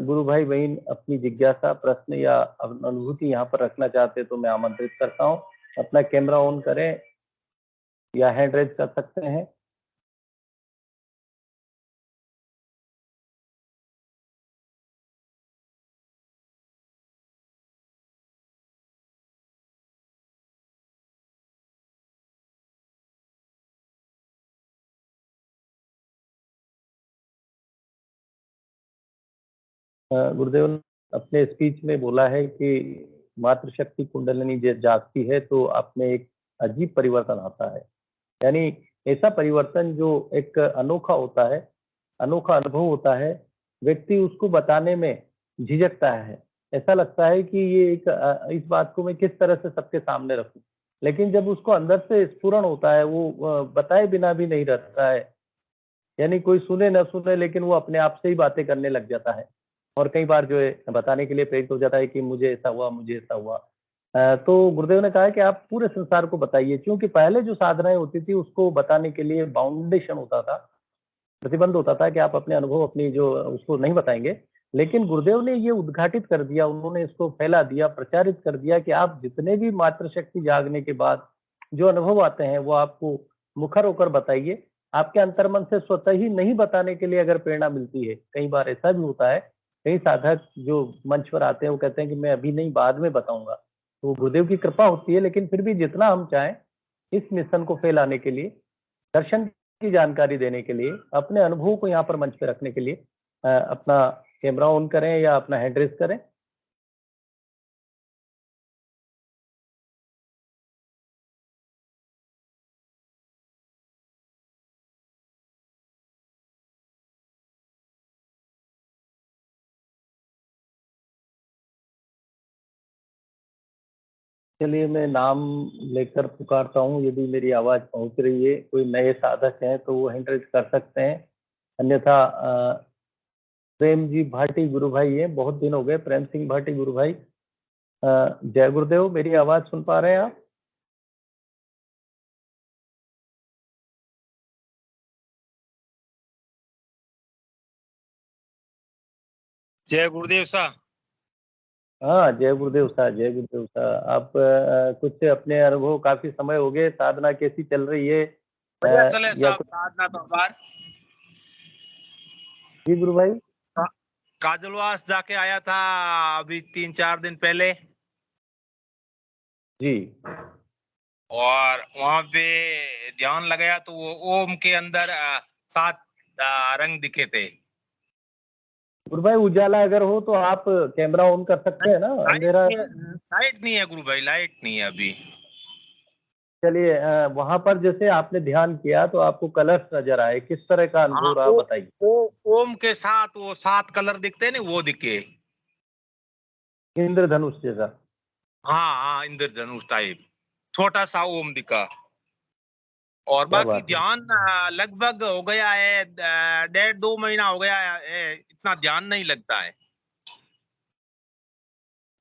गुरु भाई बहन अपनी जिज्ञासा, प्रश्न या अनुभूति यहाँ पर रखना चाहते हैं तो मैं आमंत्रित करता हूँ। अपना कैमरा ऑन करें या हैंड रेज कर सकते हैं। गुरुदेव ने अपने स्पीच में बोला है कि मातृशक्ति कुंडलिनी जागती है तो आप में एक अजीब परिवर्तन आता है। यानी ऐसा परिवर्तन जो एक अनोखा होता है, अनोखा अनुभव होता है, व्यक्ति उसको बताने में झिझकता है। ऐसा लगता है कि ये एक इस बात को मैं किस तरह से सबके सामने रखूं। लेकिन जब उसको अंदर से स्फुरण होता है, वो बताए बिना भी नहीं रहता है। यानी कोई सुने ना सुने लेकिन वो अपने आप से ही बातें करने लग जाता है। और कई बार जो है बताने के लिए प्रेरित हो जाता है कि मुझे ऐसा हुआ, मुझे ऐसा हुआ। तो गुरुदेव ने कहा है कि आप पूरे संसार को बताइए, क्योंकि पहले जो साधनाएं होती थी उसको बताने के लिए बाउंडेशन होता था, प्रतिबंध होता था कि आप अपने अनुभव, अपनी जो उसको नहीं बताएंगे। लेकिन गुरुदेव ने ये उद्घाटित कर दिया, उन्होंने इसको फैला दिया, प्रचारित कर दिया कि आप जितने भी मातृशक्ति जागने के बाद जो अनुभव आते हैं वो आपको मुखर होकर बताइए। आपके अंतर्मन से स्वतः ही नहीं बताने के लिए अगर प्रेरणा मिलती है, कई बार ऐसा भी होता है, कई साधक जो मंच पर आते हैं वो कहते हैं कि मैं अभी नहीं, बाद में बताऊंगा। तो गुरुदेव की कृपा होती है, लेकिन फिर भी जितना हम चाहें इस मिशन को फैलाने के लिए, दर्शन की जानकारी देने के लिए, अपने अनुभवों को यहाँ पर मंच पे रखने के लिए अपना कैमरा ऑन करें या अपना हैंड रेज करें। चलिए, मैं नाम लेकर पुकारता हूँ। यदि मेरी आवाज पहुंच रही है, कोई नए साधक हैं तो वो हैंड रेज कर सकते हैं। अन्यथा प्रेम जी भाटी गुरु भाई हैं, बहुत दिन हो गए। प्रेम सिंह भाटी गुरु भाई, जय गुरुदेव, मेरी आवाज सुन पा रहे हैं आप? जय गुरुदेव साहब। हाँ, जय गुरुदेव साहब, जय गुरुदेव साहब। आप कुछ अपने अनुभव, काफी समय हो गए, साधना कैसी चल रही है? बढ़िया चले या साहब, कुछ? साधना तो बार जी गुरु भाई। काजलवास जाके आया था अभी 3-4 दिन पहले, जी। और वहां पे ध्यान लगाया तो वो ओम के अंदर 7 रंग दिखे थे। गुरु भाई, उजाला अगर हो तो आप कैमरा ऑन कर सकते हैं ना, अंधेरा? लाइट नहीं है गुरु भाई, लाइट नहीं है अभी। चलिए, वहां पर जैसे आपने ध्यान किया तो आपको कलर्स नजर आए, किस तरह का हाँ, अनुभव रहा बताइए। ओम के साथ वो 7 कलर दिखते हैं ना, वो दिखे। इंद्रधनुष जैसा? हाँ हाँ, इंद्रधनुष टाइप छोटा सा ओम दिखा। और क्या बाकी बात है। ध्यान लगभग हो गया है 1.5-2 महीना हो गया है, इतना ध्यान नहीं लगता है।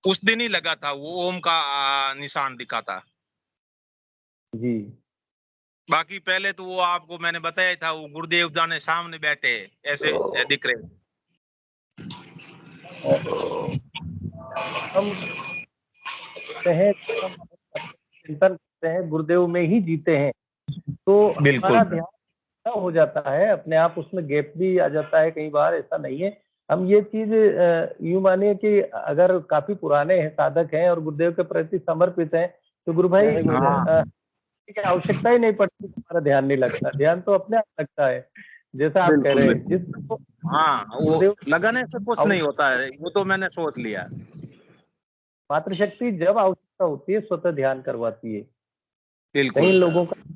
उस दिन ही लगा था वो ओम का निशान दिखा था। जी। बाकी पहले तो वो आपको मैंने बताया था, वो गुरुदेव जाने सामने बैठे ऐसे दिख रहे। हम कहते हैं, हम अपने चिंतन करते हैं, गुरुदेव में ही जीते हैं, तो बिल्कुल। हमारा ध्यान हो जाता है अपने आप, उसमें गैप भी आ जाता है कई बार। ऐसा नहीं है, हम ये चीज यूं मानिए कि अगर काफी पुराने हैं, साधक हैं और गुरुदेव के प्रति समर्पित हैं, तो गुरु भाई हाँ, की आवश्यकता ही नहीं पड़ती, हमारा ध्यान नहीं लगता, ध्यान तो अपने आप लगता है, जैसा आप कह बिल्कुल रहे हैं। बिल्कुल। जिसको हाँ, वो गुरुदेव लगाने से कुछ नहीं होता है, वो तो मैंने सोच लिया। मातृशक्ति जब आवश्यकता होती है स्वतः ध्यान करवाती है। कई बिल्कुल लोगों सर। का,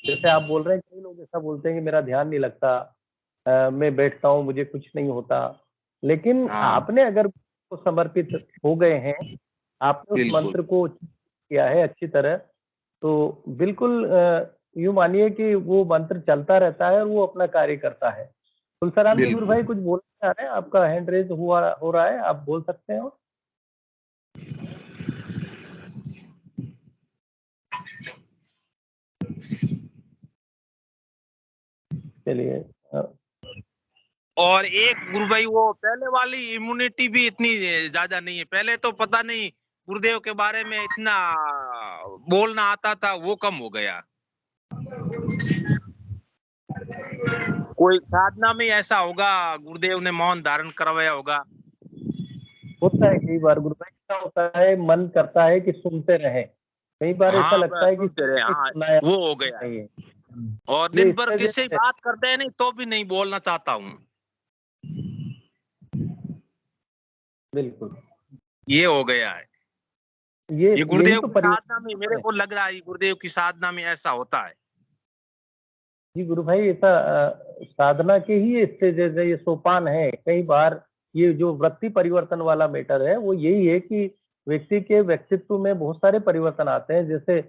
जैसे आप बोल रहे हैं, कई लोग ऐसा बोलते हैं कि मेरा ध्यान नहीं लगता, मैं बैठता हूँ, मुझे कुछ नहीं होता। लेकिन हाँ, आपने अगर को समर्पित हो गए हैं, आपने उस बिल्कुल मंत्र को किया है अच्छी तरह, तो बिल्कुल यूं मानिए कि वो मंत्र चलता रहता है और वो अपना कार्य करता है। तुलसाराम जी गुरु बिल्कुल। भाई, कुछ बोलना चाह रहे हैं? आपका हैंड रेज हो रहा है, आप बोल सकते हैं। चलिए। और एक गुरु भाई, वो पहले वाली इम्यूनिटी भी इतनी ज्यादा नहीं है। पहले तो पता नहीं गुरुदेव के बारे में इतना बोलना आता था, वो कम हो गया। कोई साधना में ऐसा होगा, गुरुदेव ने मौन धारण करवाया होगा। होता है कई बार गुरु भाई, क्या होता है, मन करता है कि सुनते रहें, कई बार ऐसा हाँ, लगता बस है कि सुनते रहे। हाँ, सुनाया वो हो गया है। नहीं है। और ये दिन भर इससे किससे जैसे, बात करते हैं नहीं तो भी नहीं बोलना चाहता हूँ, बिल्कुल, ये हो गया है। ये ये यही गुरुदेव तो की साधना में परिवर्तन मेरे है। को लग रहा है, गुरुदेव की साधना में ऐसा होता है। जी गुरु भाई, ऐसा साधना के ही स्टेजेस है, ये सोपान है। कई बार ये जो वृत्ति परिवर्तन वाला मैटर है, वो यही है कि व्यक्ति के व्यक्तित्व में बहुत सारे परिवर्तन आते हैं। जैसे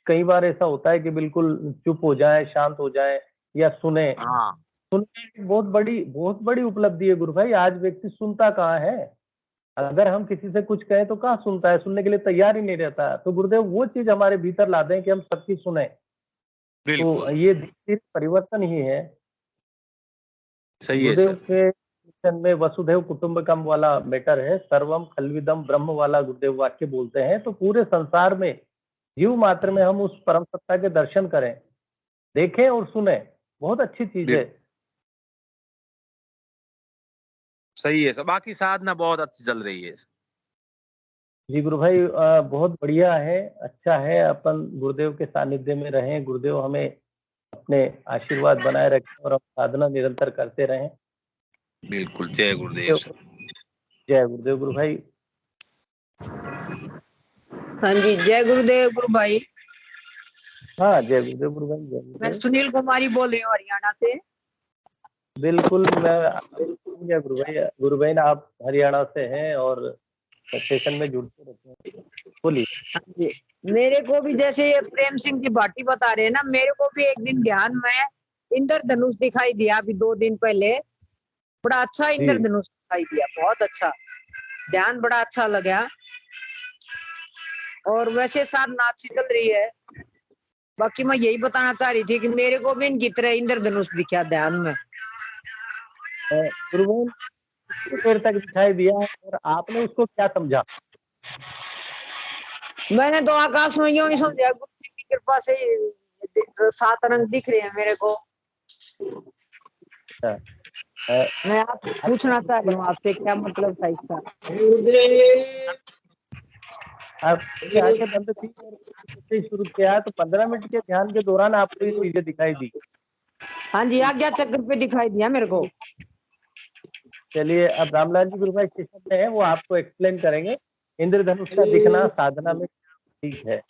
कई बार ऐसा होता है कि बिल्कुल चुप हो जाए, शांत हो जाए, या सुने। हाँ, सुनने बहुत बड़ी उपलब्धि है गुरु भाई। आज व्यक्ति सुनता कहाँ है? अगर हम किसी से कुछ कहें तो कहाँ सुनता है, सुनने के लिए तैयार ही नहीं रहता। तो गुरुदेव वो चीज हमारे भीतर ला दें कि हम सबकी सुने, तो बिल्कुल ये धीरे परिवर्तन ही है। सही है गुरुदेव सर। के मिशन में वसुधैव कुटुंबकम वाला मैटर है, सर्वम खलविदम ब्रह्म वाला गुरुदेव वाक्य बोलते हैं। तो पूरे संसार में जीव मात्र में हम उस परम सत्ता के दर्शन करें, देखें और सुने, बहुत अच्छी चीज है। सही है सर, बाकी साधना बहुत अच्छी चल रही है। जी गुरु भाई, बहुत बढ़िया है, अच्छा है, अपन गुरुदेव के सानिध्य में रहें, गुरुदेव हमें अपने आशीर्वाद बनाए रखें और हम साधना निरंतर करते रहें। बिल्कुल, जय गुरुदेव सर। जय गुरुदेव गुरु भाई। हाँ जी, जय गुरुदेव गुरु भाई। हाँ, जय गुरुदेव गुरु भाई, जय मैं गुरुदेव। सुनील कुमारी बोल रही हूँ हरियाणा से। बिल्कुल, मैं गुरु भाई ना, आप हरियाणा से हैं और सेशन में जुड़ते रहते हैं, बोलिए। हाँ जी, मेरे को भी जैसे ये प्रेम सिंह की भाटी बता रहे हैं ना, मेरे को भी एक दिन ध्यान में इंद्रधनुष दिखाई दिया अभी 2 दिन पहले। बड़ा अच्छा जी इंद्रधनुष दिखाई दिया, बहुत अच्छा ध्यान, बड़ा अच्छा लगा। और वैसे साथ नाच चल रही है। बाकी मैं यही बताना चाह रही थी कि मेरे को भी इनकी तरह इंद्रधनुष दिखा ध्यान में। गुरु भाई, कितनी देर तक दिखाई दिया और आपने उसको क्या समझा? मैंने तो आकाश में यूं ही समझा, गुरु जी की कृपा से 7 रंग दिख रहे हैं मेरे को। अच्छा, अ, मैं आप पूछना चाह रही हूँ आपसे, क्या मतलब था इसका? आपकी आंखें बंद थी और जैसे ही शुरू किया तो 15 मिनट के ध्यान के दौरान आपको ये चीजें दिखाई दी। हाँ जी, आज्ञा चक्र पे दिखाई दिया मेरे को। चलिए, अब रामलाल जी गुरु भाई सेशन में है, वो आपको एक्सप्लेन करेंगे इंद्रधनुष का दिखना साधना में ठीक है।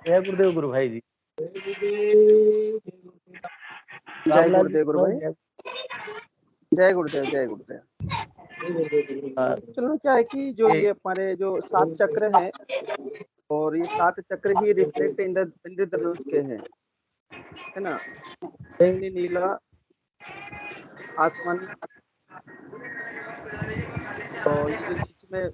जय गुरुदेव गुरु भाई जी। जय रामलाल जी गुरुदेव गुरु गुरु भाई। भाई, जय गुरुदेव, जय गुरुदेव। हाँ, चलो, क्या है कि जो ये ये हमारे जो 7 चक्र हैं, और ये 7 चक्र ही रिफ्लेक्ट इंद्रधनुष के हैं, है ना। बैंगनी, नीला, आसमानी, और ये जो बीच में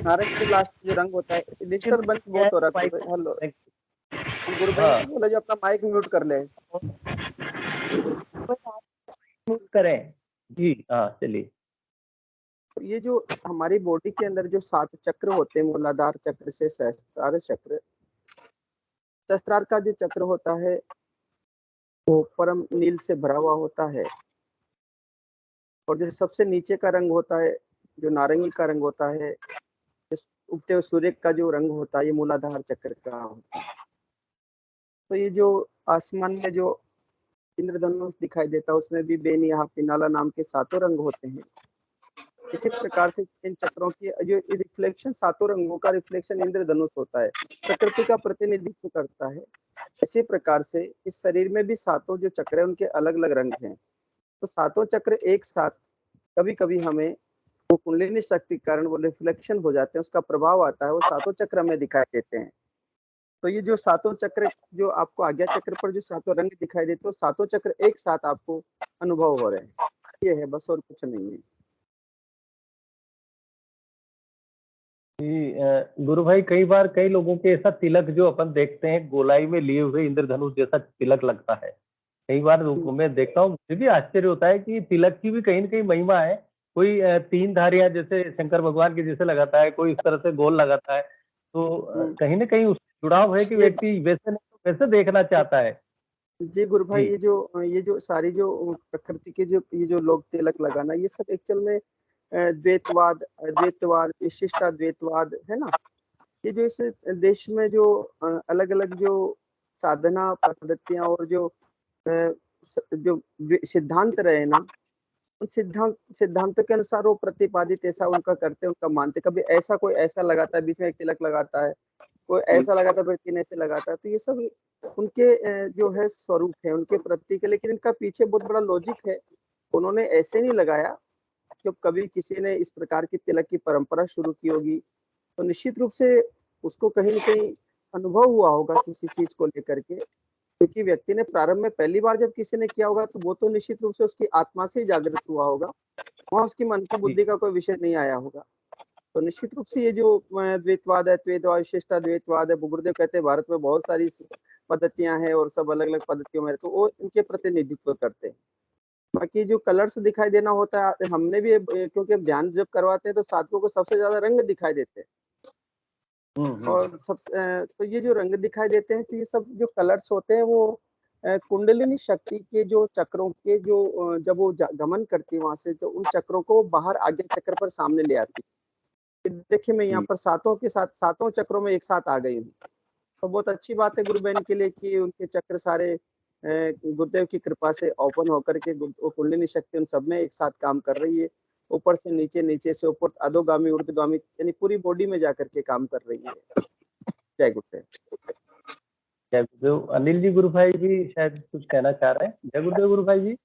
नारंगी लास्ट जो रंग होता है। डिस्टरबेंस क्या है, बहुत हो रहा है गुरु माइक भाई। हेलो, में- गुरु भाई हाँ, से बोला जो अपना माइक म्यूट कर ले। म्यूट करें जी। हाँ, चलिए। ये जो हमारी बॉडी के अंदर जो 7 चक्र होते हैं, मूलाधार चक्र से सहस्त्रार चक्र, सहस्त्रार का जो चक्र होता है वो परम नील से भरा हुआ होता है। और जो सबसे नीचे का रंग होता है, जो नारंगी का रंग होता है, उगते हुए सूर्य का जो रंग होता है, ये मूलाधार चक्र का होता है। तो ये जो आसमान में जो इंद्रधनुष दिखाई देता है, उसमें भी बेनिया पिनाला नाम के 7 रंग होते हैं। इसी प्रकार से इन चक्रों की जो रिफ्लेक्शन, 7 रंगों का रिफ्लेक्शन इंद्रधनुष होता है, प्रकृति का प्रतिनिधित्व करता है। इसी प्रकार से इस शरीर में भी 7 जो चक्र है, उनके अलग अलग रंग हैं। तो 7 चक्र एक साथ कभी कभी हमें वो कुंडलिनी शक्ति के कारण वो रिफ्लेक्शन हो जाते हैं, उसका प्रभाव आता है, वो 7 चक्र हमें दिखाई देते हैं। तो ये जो 7 चक्र, जो आपको आज्ञा चक्र पर जो 7 रंग दिखाई देते हैं, वो 7 चक्र एक साथ आपको अनुभव हो रहे हैं। ये है बस, और कुछ नहीं है। जी, गुरु भाई, कई बार कई लोगों के ऐसा तिलक जो अपन देखते हैं गोलाई में लिए हुए इंद्रधनुष जैसा तिलक लगता है। कई बार लोगों में देखता हूँ, मुझे भी आश्चर्य होता है कि तिलक की भी कहीं न कहीं महिमा है। कोई 3 धारियां जैसे शंकर भगवान के जैसे लगाता है, कोई इस तरह से गोल लगाता है। तो कहीं न कहीं उससे जुड़ाव है कि ये व्यक्ति वैसे नहीं तो वैसे देखना चाहता है। जी गुरु भाई, जी, ये जो सारी जो प्रकृति के जो ये जो लोग तिलक लगाना, ये सब एक्चुअल में द्वैतवाद, अद्वैतवाद, विशिष्टाद्वैतवाद है ना। ये जो इस देश में जो अलग अलग जो साधना पद्धतियां और जो जो सिद्धांत रहे ना, उन सिद्धांतों के अनुसार वो प्रतिपादित ऐसा उनका करते हैं, उनका मानते। कभी ऐसा कोई ऐसा लगाता है, बीच में एक तिलक लगाता है, कोई ऐसा लगाता है, फिर 3 ऐसे लगाता है। तो ये सब उनके जो है स्वरूप है, उनके प्रतीक है, लेकिन इनका पीछे बहुत बड़ा लॉजिक है। उन्होंने ऐसे नहीं लगाया। जब कभी किसी ने इस प्रकार की तिलक की परंपरा शुरू की होगी, तो निश्चित रूप से उसको कहीं न कहीं अनुभव हुआ होगा किसी चीज़ को लेकर के। क्योंकि व्यक्ति ने प्रारंभ में पहली बार जब किसी ने किया होगा, तो वो तो निश्चित रूप से उसकी आत्मा से ही जागृत हुआ होगा। वहाँ उसकी मन की जी, बुद्धि का कोई विषय नहीं आया होगा। तो निश्चित रूप से ये जो द्वैतवाद है, द्वैतवाद, विशिष्टाद्वैतवाद है, गुरुदेव कहते हैं भारत में बहुत सारी पद्धतियां हैं और सब अलग अलग पद्धतियों में, तो वो इनके प्रतिनिधित्व करते हैं। बाकी जो कलर्स दिखाई देना होता है, हमने भी क्योंकि हम ध्यान जब करवाते हैं तो साधकों को सबसे ज्यादा रंग दिखाई देते हैं। और सब तो ये जो रंग दिखाई देते हैं, तो ये सब जो कलर्स होते हैं, वो कुंडलिनी शक्ति के जो चक्रों के जो जब वो गमन करती है वहां से, तो उन चक्रों को बाहर आज्ञा चक्र पर सामने ले आती है। देखिए मैं यहाँ पर सातों के साथ सातों चक्रों में एक साथ आ गई हूँ। तो बहुत अच्छी बात है गुरु बहन के लिए कि उनके चक्र सारे गुरुदेव की कृपा से ओपन होकर के वो कुंडलिनी शक्ति उन सब में एक साथ काम कर रही है। ऊपर से नीचे, नीचे से ऊपर, अधोगामी, ऊर्ध्वगामी, यानी पूरी बॉडी में जाकर के काम कर रही है। जय गुरुदेव। जय गुरुदेव। अनिल जी गुरु भाई भी शायद कुछ कहना चाह रहे हैं। जय गुरुदेव गुरु भाई जी।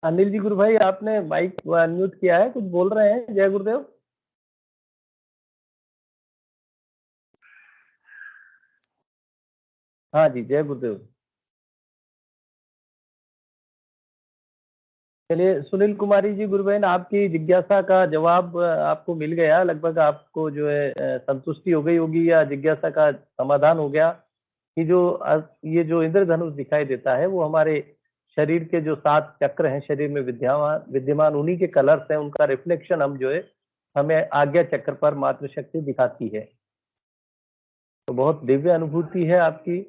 अनिल जी गुरु भाई, आपने माइक अनम्यूट किया है, कुछ बोल रहे हैं। जय गुरुदेव। हाँ जी, जय गुरुदेव। चलिए सुनील कुमारी जी गुरु बहन, आपकी जिज्ञासा का जवाब आपको मिल गया लगभग। आपको जो है संतुष्टि हो गई होगी या जिज्ञासा का समाधान हो गया कि ये जो इंद्रधनुष दिखाई देता है वो हमारे शरीर के जो 7 चक्र हैं शरीर में विद्यमान उन्हीं के कलर्स हैं, उनका रिफ्लेक्शन हम जो है हमें आज्ञा चक्र पर मातृशक्ति दिखाती है। तो बहुत दिव्य अनुभूति है आपकी।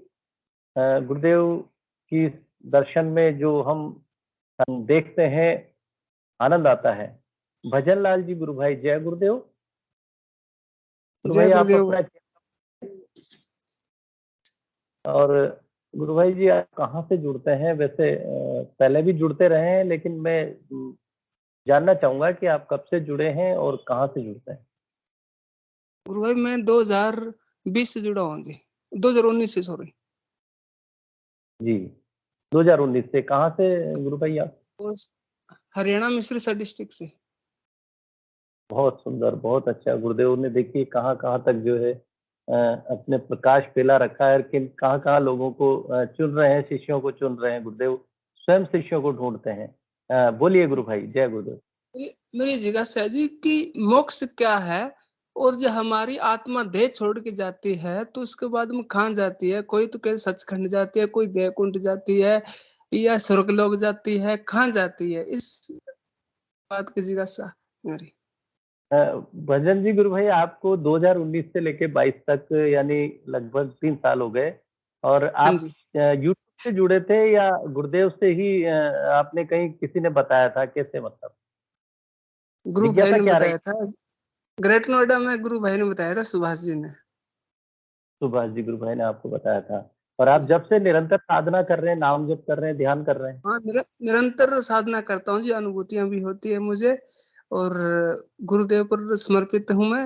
गुरुदेव की दर्शन में जो हम देखते हैं, आनंद आता है। भजन लाल जी गुरु भाई, जय गुरुदेव। गुरु भाई आप अपना, और गुरु भाई जी आप कहाँ से जुड़ते हैं? वैसे पहले भी जुड़ते रहे हैं, लेकिन मैं जानना चाहूंगा कि आप कब से जुड़े हैं और कहाँ से जुड़ते हैं। गुरु भाई मैं 2020 से जुड़ा हूँ जी, 2019 से, सॉरी जी 2019 से। कहाँ से गुरु भाई आप? हरियाणा मिश्रिशा डिस्ट्रिक्ट से। बहुत सुंदर, बहुत अच्छा। गुरुदेव ने देखिए कहाँ कहाँ तक जो है अपने प्रकाश फैला रखा है, किन कहाँ कहाँ लोगों को चुन रहे हैं, शिष्यों को चुन रहे हैं। गुरुदेव स्वयं शिष्यों को ढूंढते हैं। बोलिए गुरु भाई। जय गुरुदेव। मेरी जिज्ञासा है जी कि मोक्ष क्या है, और जो हमारी आत्मा देह छोड़ के जाती है तो उसके बाद में कहाँ जाती है? कोई तो कहते सचखंड जाती है, कोई बैकुंठ जाती है या स्वर्गलोक जाती है, कहाँ जाती है? इस बात की जिज्ञासा मेरी। भजन जी गुरु भाई, आपको 2019 से लेके 22 तक यानी लगभग 3 साल हो गए, और हाँ आप जी। यूट्यूब से जुड़े थे या गुरुदेव से ही आपने कहीं किसी ने बताया था? कैसे मतलब गुरु भाई जिज्ञासा ने क्या रही? बताया था, ग्रेट नोएडा में गुरु भाई ने बताया था, सुभाष जी ने। सुभाष जी गुरु भाई ने आपको बताया था। और आप जब से निरंतर साधना कर रहे हैं, नाम जप कर रहे हैं, ध्यान कर रहे हैं? हाँ, निरंतर साधना करता हूँ जी, अनुभूतियां भी होती है मुझे, और गुरुदेव पर समर्पित हूँ मैं।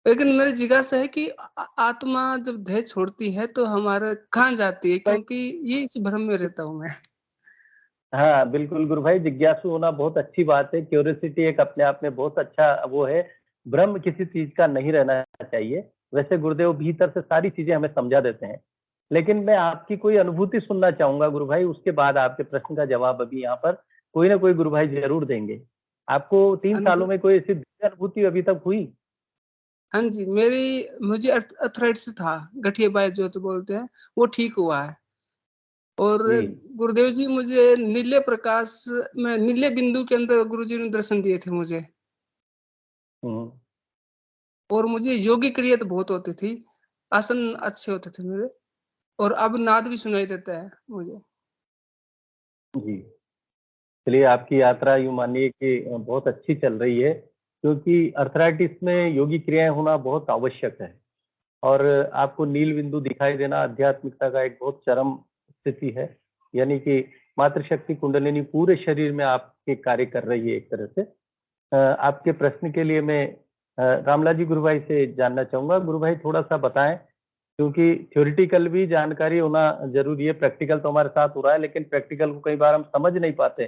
लेकिन मेरी जिज्ञासा है कि आत्मा जब देह छोड़ती है तो हमारा कहाँ जाती है, क्योंकि ये इस भ्रम में रहता हूँ मैं। हाँ बिल्कुल गुरु भाई, जिज्ञासु होना बहुत अच्छी बात है। क्यूरियोसिटी एक अपने आप में बहुत अच्छा वो है। भ्रम किसी चीज का नहीं रहना चाहिए। वैसे गुरुदेव भीतर से सारी चीजें हमें समझा देते हैं, लेकिन मैं आपकी कोई अनुभूति सुनना चाहूंगा गुरु भाई। उसके बाद आपके प्रश्न का जवाब अभी यहाँ पर कोई ना कोई गुरु भाई जरूर देंगे। आपको 3 सालों में कोई ऐसी दिव्य अनुभूति अभी तक हुई? हाँ जी, मुझे अर्थराइटिस था, गठिया बाह्य जो तो बोलते हैं, वो ठीक हुआ है। और जी। गुरुदेव जी मुझे नीले प्रकाश में, नीले बिंदु के अंदर गुरुजी ने दर्शन दिए थे मुझे। हम्म। और मुझे योगी क्रिया तो बहुत होती थी, आसन अच्छे होते थे मेरे, और अब नाद भी सुनाई देता है मुझे। जी। चलिए, आपकी यात्रा यूं मानिए कि बहुत अच्छी चल रही है, क्योंकि अर्थराइटिस में योगी क्रियाएं होना बहुत आवश्यक है। और आपको नील बिंदु दिखाई देना आध्यात्मिकता का एक बहुत चरम स्थिति है। यानी कि मातृशक्ति कुंडलिनी पूरे शरीर में आपके कार्य कर रही है एक तरह से। आपके प्रश्न के लिए मैं रामलाल जी गुरु भाई से जानना चाहूंगा। गुरु भाई थोड़ा सा बताएं, क्योंकि थ्योरेटिकल भी जानकारी होना जरूरी है। प्रैक्टिकल तो हमारे साथ हो रहा है, लेकिन प्रैक्टिकल को कई बार हम समझ नहीं पाते,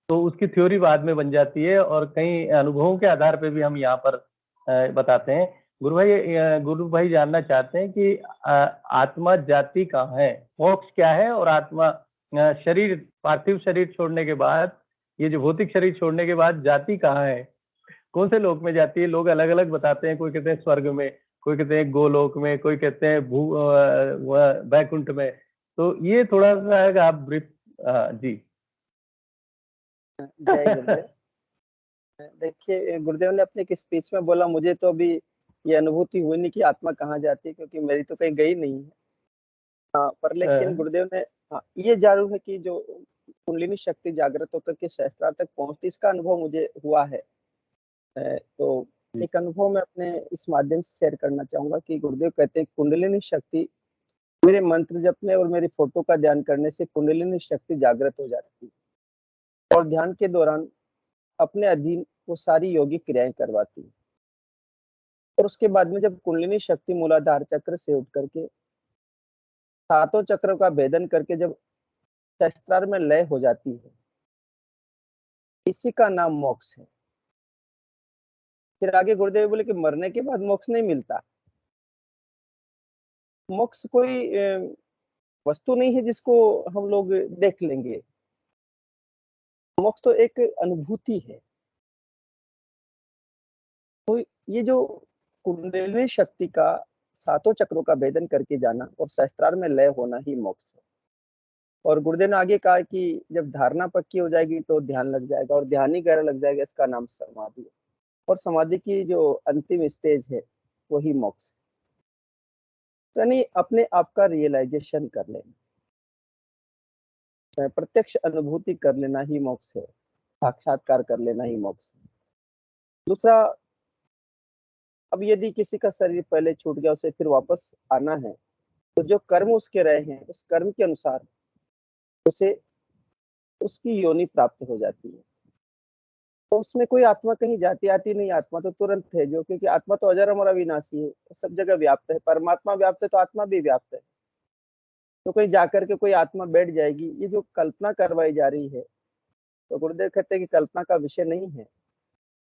तो उसकी थ्योरी बाद में बन जाती है, और कई अनुभवों के आधार पर भी हम यहाँ पर बताते हैं। गुरु भाई जानना चाहते हैं कि आत्मा जाति कहाँ है, मोक्ष क्या है, और आत्मा शरीर, पार्थिव शरीर छोड़ने के बाद, ये जो भौतिक शरीर छोड़ने के बाद जाति कहाँ है, कौन से लोक में जाती है? लोग अलग अलग बताते हैं। कोई कहते हैं स्वर्ग में, कोई कहते हैं गोलोक में, कोई कहते हैं वैकुंठ में। तो ये थोड़ा सा है, आप ब्रीफ। जी। जय गुरुदेव। देखिए गुरुदेव ने अपने एक स्पीच में बोला, मुझे तो अभी ये अनुभूति हुई नहीं कि आत्मा कहाँ जाती है, क्योंकि मेरी तो कहीं गई नहीं है। पर लेकिन गुरुदेव ने, हाँ, ये जरूर है कि जो कुंडलिनी शक्ति जागृत होकर के सहस्त्रार तक पहुंचती, इसका अनुभव मुझे हुआ है। तो एक अनुभव मैं अपने इस माध्यम से शेयर करना चाहूंगा कि गुरुदेव कहते हैं कुंडलिनी शक्ति मेरे मंत्र जपने और मेरी फोटो का ध्यान करने से कुंडलिनी शक्ति जागृत हो जाती है और ध्यान के दौरान अपने अधीन वो सारी योगिक क्रियाएं करवाती है। और उसके बाद में जब कुंडलिनी शक्ति मूलाधार चक्र से उठ करके सातों चक्रों का भेदन करके जब सहस्त्रार में लय हो जाती है, इसी का नाम मोक्ष है। फिर आगे गुरुदेव बोले कि मरने के बाद मोक्ष नहीं मिलता। मोक्ष कोई वस्तु नहीं है जिसको हम लोग देख लेंगे। मोक्ष तो एक अनुभूति है। तो ये जो कुंडलिनी शक्ति का सातों चक्रों का भेदन करके जाना और सहस्त्रार में लय होना ही मोक्ष है। और गुरुदेव ने आगे कहा कि जब धारणा पक्की हो जाएगी तो ध्यान लग जाएगा और ध्यान ही गहरा लग जाएगा, इसका नाम समाधि है। और समाधि की जो अंतिम स्टेज है वही मोक्ष है। तो यानी अपने आप का रियलाइजेशन कर लेना, प्रत्यक्ष अनुभूति कर लेना ही मोक्ष है, साक्षात्कार कर लेना ही मोक्ष है। दूसरा, अब यदि किसी का शरीर पहले छूट गया, उसे फिर वापस आना है, तो जो कर्म उसके रहे हैं उस कर्म के अनुसार उसे उसकी योनि प्राप्त हो जाती है। तो उसमें कोई आत्मा कहीं जाती आती नहीं, आत्मा तो तुरंत है जो, क्योंकि आत्मा तो अजर अमर अविनाशी है, सब जगह व्याप्त है। परमात्मा व्याप्त है तो आत्मा भी व्याप्त है। तो कहीं जाकर के कोई आत्मा बैठ जाएगी, ये जो कल्पना करवाई जा रही है, तो गुरुदेव कहते हैं कि कल्पना का विषय नहीं है।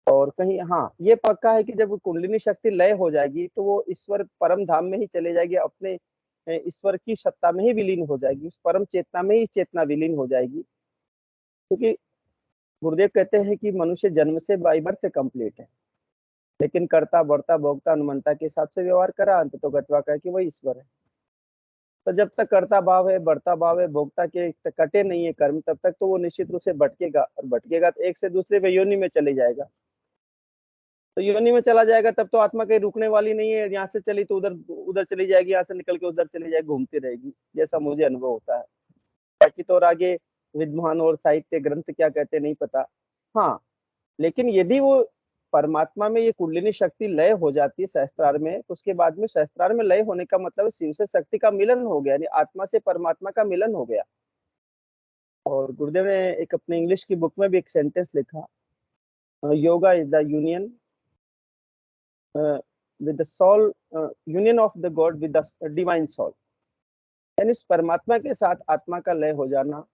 और कहीं हाँ ये पक्का है कि जब कुंडलिनी शक्ति लय हो जाएगी तो वो ईश्वर परम धाम में ही चले जाएगी, अपने ईश्वर की सत्ता में ही विलीन हो जाएगी, उस परम चेतना में ही चेतना विलीन हो जाएगी। क्योंकि गुरुदेव कहते हैं कि मनुष्य जन्म से बाई बर्थ कंप्लीट है, लेकिन कर्ता बढ़ता भोगता अनुमंता के हिसाब से व्यवहार करा, अंत तो गतवा कह कि वही ईश्वर है। तो जब तक कर्ता भाव है, बढ़ता भाव है, भोक्ता के कटे नहीं है कर्म, तब तक तो वो निश्चित रूप से भटकेगा, और भटकेगा तो एक से दूसरे पे योनि में चले जाएगा। तो योनि में चला जाएगा तब तो आत्मा कहीं रुकने वाली नहीं है, यहाँ से चली तो उधर उधर चली जाएगी, यहाँ से निकल के उधर चली जाएगी, घूमती रहेगी, जैसा मुझे अनुभव होता है। बाकी तो और आगे विद्वान और साहित्य ग्रंथ क्या कहते नहीं पता। हाँ, लेकिन यदि वो परमात्मा में ये कुंडलिनी शक्ति लय हो जाती है सहस्त्रार में, तो उसके बाद में सहस्त्रार में लय होने का मतलब शिव से शक्ति का मिलन हो गया, यानी आत्मा से परमात्मा का मिलन हो गया। और गुरुदेव ने एक अपने इंग्लिश की बुक में भी एक सेंटेंस लिखा, yoga is the union with the soul, union of the god with the divine soul. यानी उस परमात्मा के साथ आत्मा का लय हो जाना,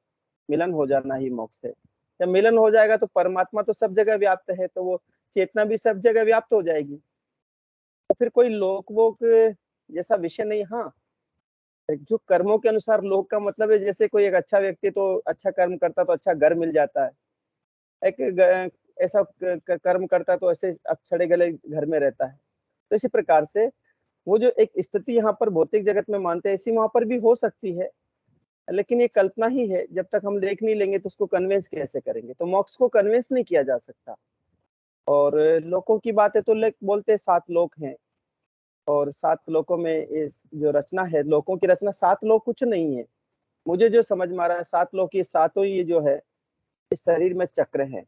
मिलन हो जाना ही मोक्ष है। जब मिलन हो जाएगा तो परमात्मा तो सब जगह व्याप्त है, तो वो चेतना भी सब जगह व्याप्त हो जाएगी। तो फिर कोई लोक वोक जैसा विषय नहीं। हाँ, जो कर्मों के अनुसार लोक का मतलब है, जैसे कोई एक अच्छा व्यक्ति तो अच्छा कर्म करता तो अच्छा घर मिल जाता है, एक ऐसा कर्म करता तो ऐसे अक्षड़े गले घर में रहता है। तो इसी प्रकार से वो जो एक स्थिति यहाँ पर भौतिक जगत में मानते हैं, ऐसी वहां पर भी हो सकती है, लेकिन ये कल्पना ही है। जब तक हम देख नहीं लेंगे तो उसको कन्विंस कैसे करेंगे? तो मोक्ष को कन्विंस नहीं किया जा सकता। और लोकों की बात है तो लोग बोलते हैं 7 लोक हैं, और 7 लोकों में इस जो रचना है, लोकों की रचना 7 लोक कुछ नहीं है। मुझे जो समझ में आ रहा है 7 लोक ये सातों ही जो है इस शरीर में चक्र है।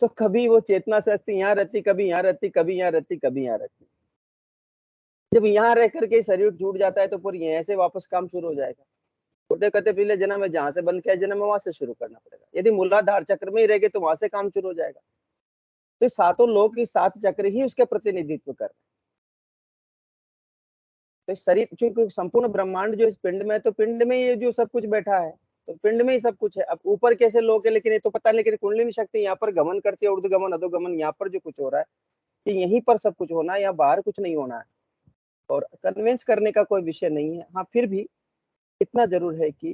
तो कभी वो चेतना शक्ति यहाँ रहती, कभी यहाँ रहती, कभी यहाँ रहती, कभी यहाँ रहती। जब यहाँ रह करके शरीर छूट जाता है तो फिर यहाँ से वापस काम शुरू हो जाएगा। बोलते कहते पिछले जन्म में जहां से बंद किया जन्म में वहां से शुरू करना पड़ेगा। यदि मूलाधार चक्र में ही रहेंगे तो वहां से काम शुरू हो जाएगा। तो सातों लोक की 7 चक्र ही उसके प्रतिनिधित्व कर रहे हैं। तो शरीर चूंकि संपूर्ण ब्रह्मांड जो इस पिंड में है, तो पिंड में ये जो सब कुछ बैठा है, तो पिंड में ही सब कुछ है। अब ऊपर कैसे लोक है लेकिन ये तो पता नहीं, लेकिन कुंडलिनी शक्ति यहाँ पर गमन करती है, ऊर्ध्वगमन अधोगमन, यहाँ पर जो कुछ हो रहा है कि यहीं पर सब कुछ होना है, यहाँ बाहर कुछ नहीं होना है। और कन्विंस करने का कोई विषय नहीं है। हाँ, फिर भी इतना जरूर है कि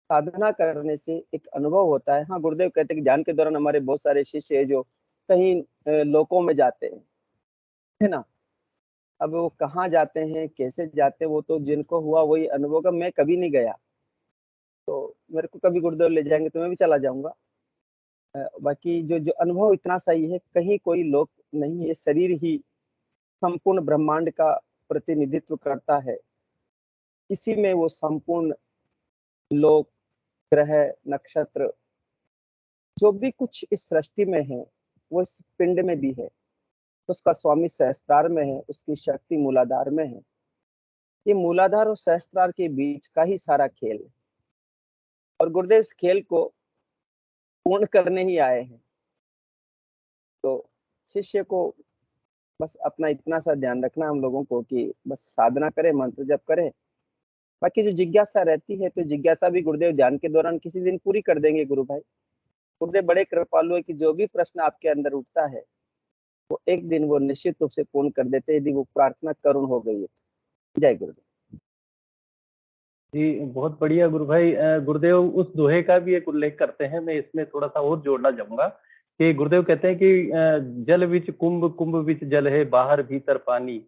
साधना करने से एक अनुभव होता है। हाँ, गुरुदेव कहते हैं कि ध्यान के दौरान हमारे बहुत सारे शिष्य है जो कहीं लोकों में जाते हैं, है ना। अब वो कहाँ जाते हैं, कैसे जाते हैं, वो तो जिनको हुआ वही अनुभव का। मैं कभी नहीं गया, तो मेरे को कभी गुरुदेव ले जाएंगे तो मैं भी चला जाऊंगा। बाकी जो जो अनुभव इतना सही है, कहीं कोई लोक नहीं है, शरीर ही संपूर्ण ब्रह्मांड का प्रतिनिधित्व करता है। इसी में वो संपूर्ण लोक ग्रह, नक्षत्र, जो भी कुछ इस सृष्टि में है, वो इस पिंड में भी है। उसका स्वामी सहस्त्रार में है, उसकी शक्ति मूलाधार में है। ये मूलाधार और सहस्त्रार के बीच का ही सारा खेल है, और गुरुदेव इस खेल को पूर्ण करने ही आए हैं। तो शिष्य को बस अपना इतना सा ध्यान रखना हम लोगों को कि बस साधना करे, मंत्र जप करे। बाकी जो जिज्ञासा रहती है, तो जिज्ञासा भी गुरुदेव ध्यान के दौरान किसी दिन पूरी कर देंगे। गुरु भाई, गुरुदेव बड़े कृपालु है कि जो भी प्रश्न आपके अंदर उठता है, वो एक दिन वो निश्चित रूप से पूर्ण कर देते हैं, यदि वो प्रार्थना करुण हो गई है। जय गुरुदेव। जी, बहुत बढ़िया गुरु भाई। गुरुदेव उस दोहे का भी एक उल्लेख करते हैं, मैं इसमें थोड़ा सा और जोड़ना चाहूंगा कि गुरुदेव कहते हैं कि जल विच कुंभ, कुंभ विच जल है, बाहर भीतर पानी,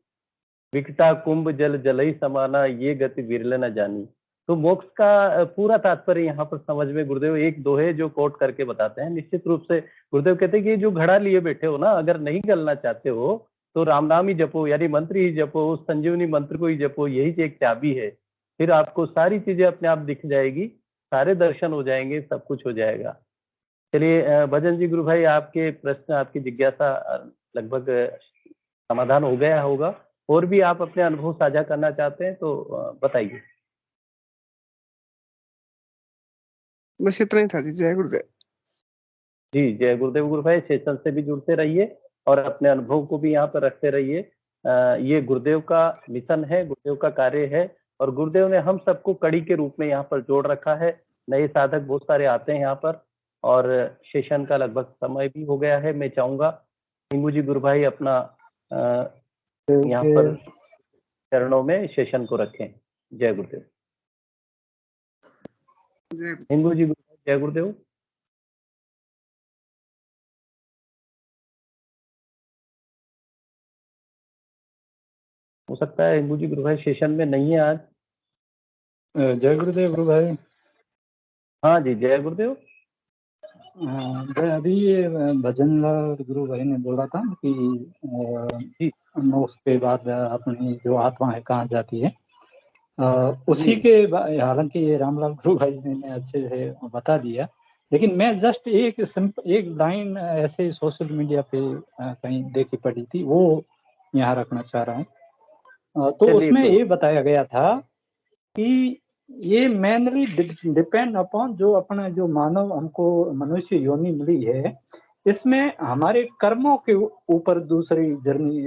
विकटा कुंभ जल जलई समाना, ये गति विरल न जानी। तो मोक्ष का पूरा तात्पर्य यहाँ पर समझ में गुरुदेव एक दोहे जो कोट करके बताते हैं। निश्चित रूप से गुरुदेव कहते हैं कि जो घड़ा लिए बैठे हो ना, अगर नहीं गलना चाहते हो तो राम नाम ही जपो, यानी मंत्र ही जपो, उस संजीवनी मंत्र को ही जपो, यही एक चाबी है। फिर आपको सारी चीजें अपने आप दिख जाएगी, सारे दर्शन हो जाएंगे, सब कुछ हो जाएगा। चलिए भजन जी, गुरु भाई आपके प्रश्न, आपकी जिज्ञासा लगभग समाधान हो गया होगा। और भी आप अपने अनुभव साझा करना चाहते हैं तो बताइए। बस इतना ही था जी। जय गुरुदेव। जी, जय गुरुदेव। गुरु भाई सेशन से भी जुड़ते रहिए और अपने अनुभव को भी यहाँ पर रखते रहिए। ये गुरुदेव का मिशन है, गुरुदेव का कार्य है, और गुरुदेव ने हम सबको कड़ी के रूप में यहाँ पर जोड़ रखा है। नए साधक बहुत सारे आते हैं यहाँ पर, और सेशन का लगभग समय भी हो गया है। मैं चाहूंगा हिंगू जी गुरु भाई अपना यहाँ पर चरणों में सेशन को रखें। जय गुरुदेव। हिंगू जी गुरु भाई, जय गुरुदेव। हो सकता है हिंगू जी गुरु भाई सेशन में नहीं है आज। जय गुरुदेव गुरु भाई। हाँ जी, जय गुरुदेव। अभी ये भजन लाल गुरु भाई ने बोला था कि मोक्ष के बाद अपनी जो आत्मा है कहाँ जाती है, उसी के हालांकि ये रामलाल गुरु भाई ने अच्छे से बता दिया, लेकिन मैं जस्ट एक लाइन ऐसे सोशल मीडिया पे कहीं देखी पड़ी थी, वो यहाँ रखना चाह रहा हूँ। तो उसमें ये बताया गया था कि ये मेनली डिपेंड अपॉन जो अपना जो मानव हमको मनुष्य योनि मिली है, इसमें हमारे कर्मों के ऊपर दूसरी जर्नी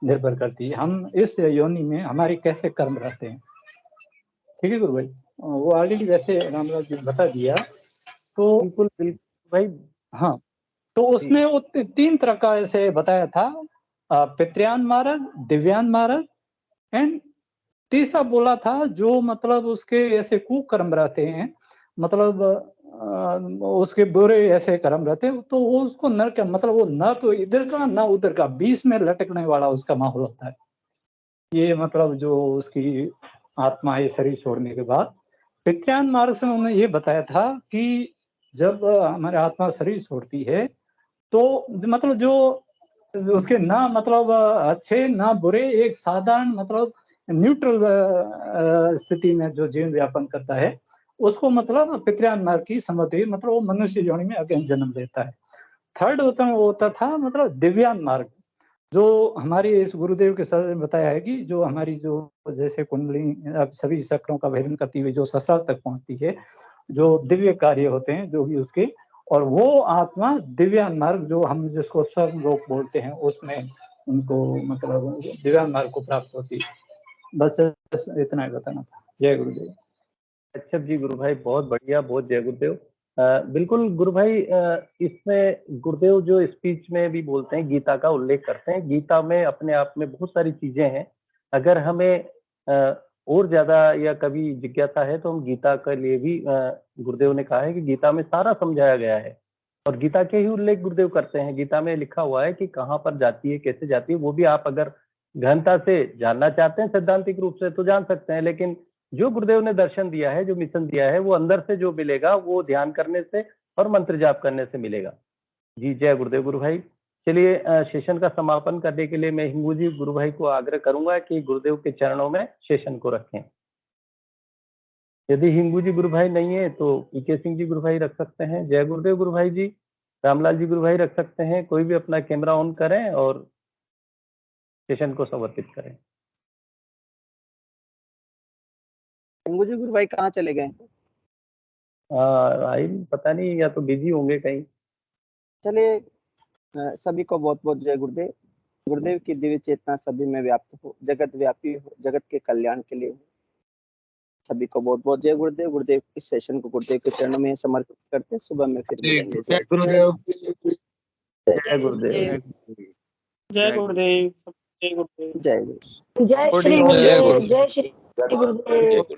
निर्भर करती है। हम इस योनि में हमारे कैसे कर्म रहते हैं। ठीक है गुरु भाई, वो ऑलरेडी वैसे रामलाल जी ने बता दिया। तो बिल्कुल बिल्कुल भाई। हाँ, तो उसमें वो 3 तरह का ऐसे बताया था, पितृयान मार्ग, दिव्यान मार्ग, एंड तीसरा बोला था जो मतलब उसके ऐसे कुकर्म रहते हैं, मतलब उसके बुरे ऐसे कर्म रहते हैं, तो वो उसको नरक, मतलब वो ना तो इधर का ना उधर का, बीच में लटकने वाला उसका माहौल होता है। ये मतलब जो उसकी आत्मा है शरीर छोड़ने के बाद। पितृयान मार्ग से उन्होंने ये बताया था कि जब हमारी आत्मा शरीर छोड़ती है तो मतलब जो उसके ना मतलब अच्छे ना बुरे, एक साधारण मतलब न्यूट्रल स्थिति में जो जीवन यापन करता है, उसको मतलब पितृयान मार्ग की समझी, मतलब वो मनुष्य योनि में अगेन जन्म लेता है। थर्ड होता था मतलब दिव्यान मार्ग, जो हमारी इस गुरुदेव के सर बताया है कि जो हमारी जो जैसे कुंडली सभी चक्रों का भेदन करती हुई जो सहस्रार तक पहुंचती है, जो दिव्य कार्य होते हैं जो भी उसके, और वो आत्मा दिव्यान मार्ग जो हम जिसको स्वर्ग लोक बोलते हैं, उसमें उनको मतलब दिव्यान मार्ग को प्राप्त होती है। बस इतना ही बताना था। जय गुरुदेव। अच्छा जी गुरु भाई, बहुत बढ़िया, बहुत जय गुरुदेव। बिल्कुल गुरु भाई, इसमें गुरुदेव जो स्पीच में भी बोलते हैं, गीता का उल्लेख करते हैं। गीता में अपने आप में बहुत सारी चीजें हैं। अगर हमें और ज्यादा या कभी जिज्ञासा है तो हम गीता के लिए भी गुरुदेव ने कहा है कि गीता में सारा समझाया गया है, और गीता के ही उल्लेख गुरुदेव करते हैं। गीता में लिखा हुआ है कि कहाँ पर जाती है, कैसे जाती है, वो भी आप अगर गहनता से जानना चाहते हैं सैद्धांतिक रूप से तो जान सकते हैं। लेकिन जो गुरुदेव ने दर्शन दिया है, जो मिशन दिया है, वो अंदर से जो मिलेगा वो ध्यान करने से और मंत्र जाप करने से मिलेगा। जी जय गुरुदेव गुरु भाई। चलिए सेशन का समापन करने के लिए मैं हिंगू जी गुरु भाई को आग्रह करूंगा कि गुरुदेव के चरणों में सेशन को रखें। यदि हिंगू जी गुरु भाई नहीं है तो पीके सिंह जी गुरु भाई रख सकते हैं, जय गुरुदेव गुरु भाई जी, रामलाल जी गुरु भाई रख सकते हैं। कोई भी अपना कैमरा ऑन करें और सेशन को समर्पित करें। हिंगू जी गुरु भाई कहाँ चले गए? भाई पता नहीं, या तो बिजी होंगे कहीं। चलिए, सभी को बहुत बहुत जय गुरुदेव। गुरुदेव की दिव्य चेतना सभी में व्याप्त हो, जगत व्यापी हो, जगत के कल्याण के लिए हो। सभी को बहुत बहुत जय गुरुदेव। गुरुदेव इस सेशन को गुरुदेव के चरणों में समर्पित करते हैं। सुबह में फिर मिलेंगे। जय गुरुदेव। जय गुरुदेव। जय गुरुदेव। जय गुरुदेव। जय गुरुदेव। जय श्री जय गुरुदेव। गुरुदेव। जय श्री गुरुदेव।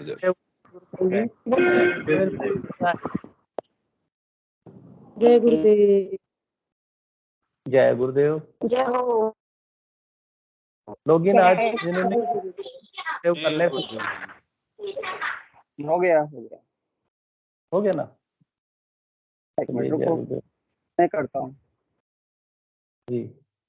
जय गुरुदेव। जय गुरुदेव। जय हो। लोगिन आज जिन्होंने करने हो गया हो गया ना। एक मिनट जय रुको, गुरुदेव मैं करता हूँ। जी।